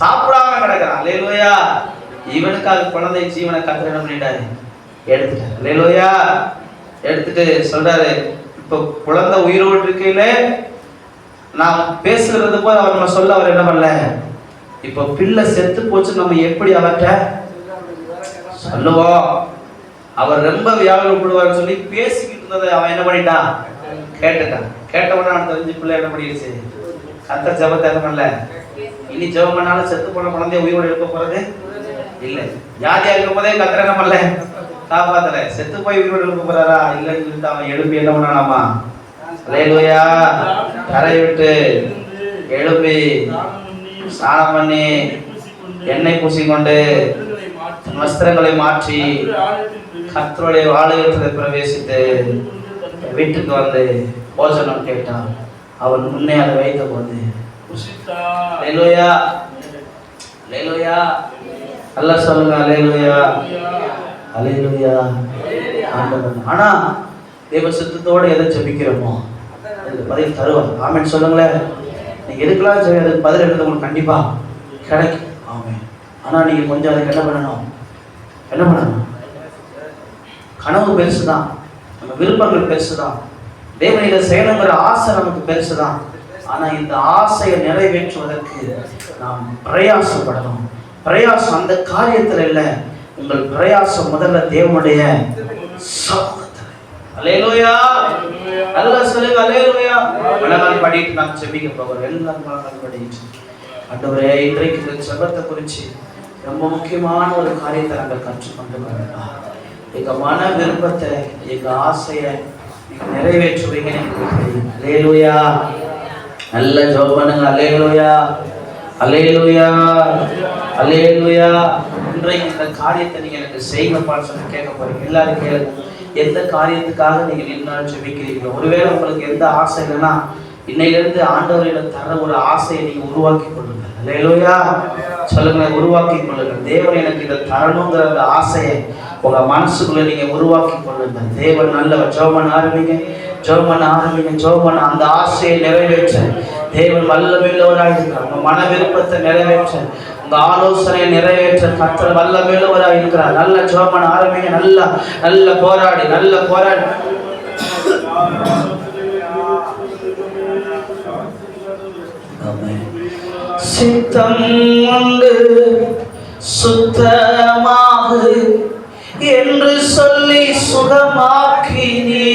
S1: சாப்பிடாம கிடக்கிறான். அல்லேலூயா. இவனுக்கு அது குழந்தை ஜீவனை கர்த்தர் என்ன பண்ணிட்டாரு, எடுத்துட்டாரு. அல்லேலூயா. எடுத்துட்டு சொல்றாரு, இப்ப குழந்தை உயிரோடு இருக்கையில நான் பேசுகிறது போது அவர் நம்ம சொல்ல அவர் என்ன பண்ணல, இப்ப பிள்ளை செத்து போச்சு நம்ம எப்படி அவர்கிட்ட சொல்லுவோம். அவர் ரொம்ப வியாகுலப்படுவார் சொல்லி பேசிக்கிட்டு இருந்ததை அவன் என்ன பண்ணிட்டான், கேட்டுட்டான். கேட்ட உடனே அவன் தெரிஞ்சு பிள்ளை என்ன பண்ணிடுச்சு, கர்த்தர் ஜெபத்தை என்ன பண்ணல. இனி ஜெபம் பண்ணாலும் செத்து போன குழந்தைய உயிரோடு எழுப்ப போறது இல்லை. வியாதியா இருக்கும் போதே கர்த்தர் என்ன பண்ணல, காப்பாத்தல. செத்து போய் உயிரோடு எழுப்ப போறாரா இல்லைன்னு சொல்லிட்டு அவன் எழுப்பி என்ன பண்ணானாமா, அல்லேலூயா, கரை விட்டு எழுப்பி ஸ்நானம் பண்ணி எண்ணெய் பூசிக்கொண்டு வஸ்திரங்களை மாற்றி கர்த்தருடைய ஆலயத்தில் பிரவேசித்து வீட்டுக்கு வந்து போஜனம் கேட்டான். அவன் முன்னே அதை வைத்த போது அல்லேலூயா, அல்லேலூயா, அல்லாஹ் சொல்லுங்க. அல்லேலூயா, அல்லேலூயா. ஆனா தேவ சித்தத்தோட எதை ஜெபிக்கிறோமோ அதுக்கு பதில் தருவார். ஆமென் சொல்லுங்களேன். நீங்க எதுக்கெல்லாம் சரி அதுக்கு பதில் எடுத்து உங்களுக்கு கண்டிப்பா கிடைக்கும். ஆமென். ஆனா நீங்க கொஞ்சம் அதுக்கு என்ன பண்ணணும்? கனவு பெருசுதான், நம்ம விருப்பங்கள் பெருசுதான், தேவனில செய்யணுங்கிற ஆசை நமக்கு பெருசுதான். ஆனா இந்த ஆசையை நிறைவேற்றுவதற்கு நாம் பிரயாசப்படணும். பிரயாசம் அந்த காரியத்துல இல்ல, உங்கள் பிரயாசம் முதல்ல தேவனுடைய சமூகத்துல. அல்லேலூயா. நல்லா சொல்லுங்க அல்லேலூயா. வலங்கால் படிட்டு நாம் ஜெபிக்க போறோம். எல்லாரும் வலங்கால் படிட்டு, ஆண்டவரே இன்றைக்கு இந்த ஜெபத்தை குறித்து ரொம்ப முக்கியமான ஒரு காரியத்தை நாங்கள் கற்றுக்கொண்டு வரலாம். எங்க மன விருப்பத்தை, எங்க ஆசையை நிறைவேற்றுவீங்க. அல்லேலூயா. நல்ல ஜெபம் பண்ணுங்க. அல்லேலூயா, அல்லேலூயா, அல்லேலூயா. இன்றைக்கு இந்த காரியத்தை நீங்க எனக்கு செய்யணும்னு சொல்லி கேட்க போறீங்க. எல்லாரும் கேளுங்க. எந்த காரியத்துக்காக நீங்க நின்றால் ஜெபிக்கிறீங்களோ, ஒருவேளை உங்களுக்கு எந்த ஆசை இல்லைன்னா இன்னையிலிருந்து ஆண்டவரிடம் தர ஒரு ஆசையை நீங்க உருவாக்கி கொள்ளுங்க. அல்லேலூயா சொல்லுங்க. உருவாக்கி கொள்ளுங்க. தேவன் எனக்கு இதை தரணுங்கிற அந்த ஆசையை உங்க மனசுக்குள்ள நீங்க உருவாக்கி கொள்ளுங்க. தேவன் நல்லவர். ஜெபம் ஆரம்பிங்க, ஜெபம் ஆரம்பிங்க, ஜெபம். அந்த ஆசையை நிறைவேற்ற தேவன் வல்லமையுள்ளவராக இருக்கிறார். உங்க மன விருப்பத்தை நிறைவேற்ற, உங்க ஆலோசனையை நிறைவேற்ற கர்த்தர் வல்லமையுள்ளவராக இருக்கிறார். நல்ல ஜெபம் ஆரம்பிங்க. நல்ல போராடி, நல்ல போராடி. சித்தம் உண்டு சுத்தமாக என்று சொல்லி சுகமாக்கினே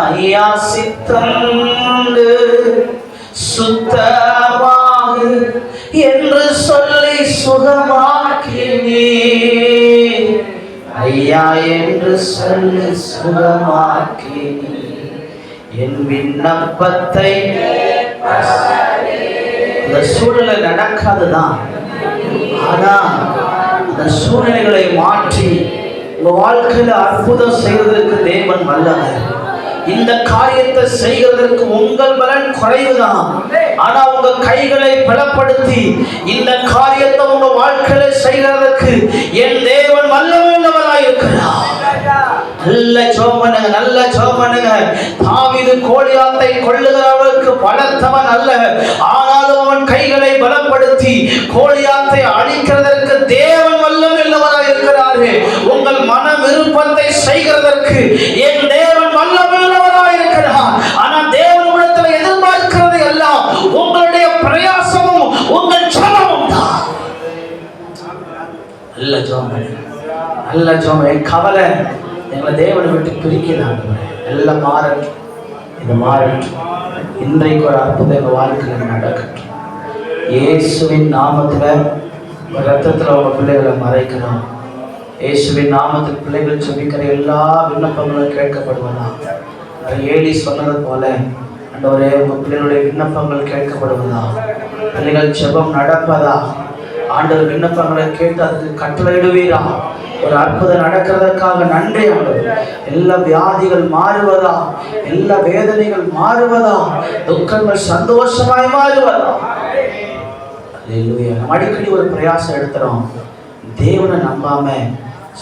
S1: ஐயா. சித்தம் உண்டு சுத்தமாக என்று சொல்லி சுகமாக்கினே ஐயா, என்று சொல்லி சுகமாக்கினே என் விண்ணப்பத்தை. இந்த சூழ்நிலை நடக்காதுதான், ஆனா அந்த சூழ்நிலைகளை மாற்றி உங்க வாழ்க்கையில அற்புதம் செய்வதற்கு தேவன் வல்லவர். இந்த காரியத்தை செய்வதற்கு உங்கள் பலன் குறைவுதான், ஆனா உங்க கைகளை பலப்படுத்தி இந்த காரியத்தை உங்க வாழ்க்கையில செய்வதற்கு என் தேவன் வல்லமையுள்ளவராய் இருக்கிறார். நல்ல ஜெபம் பண்ணுங்க, நல்ல ஜெபம் பண்ணுங்க. தாவீது கோலியாத்தை கொல்லுகிறவனுக்கு பலத்தவன் அல்ல, ஆனாலும் அவன் கைகளை பலப்படுத்தி கோலியாத்தை அழிக்கிறதற்கு தேவன் வல்லமையுள்ளவராய் இருக்கிறார்கள். உங்கள் மன விருப்பத்தை செய்கிறதற்கு என் தேவன் வல்லமையுள்ளவராய் இருக்கிறார். ஆனா தேவனிடத்தில் எதிர்பார்க்கிறது எல்லாம் உங்களுடைய பிரயாசமும் உங்கள் ஜெபமும் தான். நல்ல ஜெபம் பண்ணுங்க, நல்ல ஜெபம். என் கவலை எங்களை தேவனை விட்டு பிரிக்கிறாங்க. எல்லாம் மாறட்டும், இது மாறட்டும். இன்றைக்கு ஒரு அற்புதம் எங்கள் வாழ்க்கையில் நடக்கட்டும். இயேசுவின் நாமத்துல ரத்தத்துல உங்க பிள்ளைகளை மறைக்கிறோம். இயேசுவின் நாமத்தில் பிள்ளைகள் ஜெபிக்கிற எல்லா விண்ணப்பங்களும் கேட்கப்படுவதா. ஏலி சொன்னது போல ஆண்டவரே உங்க பிள்ளைகளுடைய விண்ணப்பங்கள் கேட்கப்படுவதா. பிள்ளைகள் ஜெபம் நடப்பதா. ஆண்டவர் விண்ணப்பங்களை கேட்டு அதுக்கு கட்டளையிடுவீரா. ஒரு அற்புதம் நடக்கிறதுக்காக நன்றி ஆண்டவர். எல்லா வியாதிகள் மாறுவதா, எல்லா வேதனைகள் மாறுவதா, துக்கங்கள் சந்தோஷமாய் மாறுவதா. அல்லேலூயா. நம்ம அடிக்கடி ஒரு பிரயாசம் எடுத்துறோம். தேவனை நம்பாம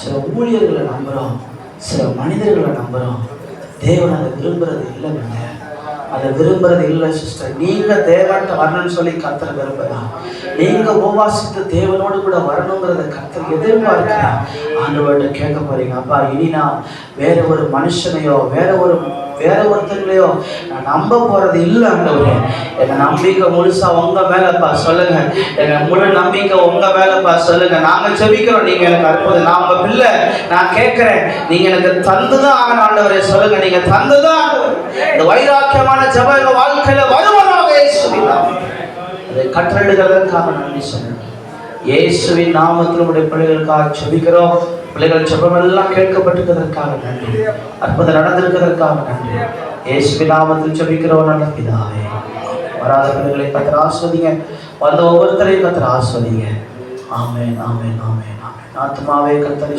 S1: சில ஊழியர்களை நம்புறோம், சில மனிதர்களை நம்புறோம். தேவன் அதை விரும்புறது இல்லைங்க, அதை விரும்புறது இல்லை சிஸ்டர். நீங்க தேவன்கிட்ட வரணும்னு சொல்லி கர்த்தர் விரும்புறா. நீங்க உபவாசித்து தேவனோடு கூட வரணுங்கிறத கர்த்தர் எதிர்பார்க்கிறா. ஆண்டவர்கிட்ட கேட்க போறீங்க, அப்பா இனி நான் வேற ஒரு மனுஷனையோ வேற ஒருத்தங்களையோ நான் நம்ப போறது இல்லை ஆண்டவரே. எங்க நம்பிக்கை முழுசா உங்க மேலப்பா சொல்லுங்க. எங்க முழு நம்பிக்கை உங்க மேலப்பா சொல்லுங்க. நாங்க ஜெபிக்கிறோம், நீங்க எனக்கு அற்புதம். நான் உங்க பிள்ளை, நான் கேட்கிறேன், நீங்க எனக்கு தந்துதான் ஆகணும் ஆண்டவரே. சொல்லுங்க, நீங்க தந்துதான். இந்த வைராக்கியமான ஜெபம் எங்க வாழ்க்கையில வருவதாக இயேசுவின் நாமத்தில் அதை கட்டளையிடுகிறதற்காக நன்றி சொல்லுங்க. இயேசுவின் நாமத்தில் உடைய பிள்ளைகளுக்காக ஜெபிக்கிறோம். பிள்ளைகள் ஜெபம் எல்லாம் கேட்கப்பட்டிருக்கிறதற்காக நன்றி. அற்புதம் நடந்திருக்கிறதற்காக நன்றி. இயேசுவின் நாமத்தில் ஜெபிக்கிறோம் நல்ல பிதாவே. வராத பிள்ளைகளை கர்த்தர் ஆசீர்வதிங்க, வந்த ஒவ்வொருத்தரையும் கர்த்தர் ஆசீர்வதிங்க. ஆமென், ஆமென், ஆமென், ஆமென். ஆத்துமாவே கர்த்தரை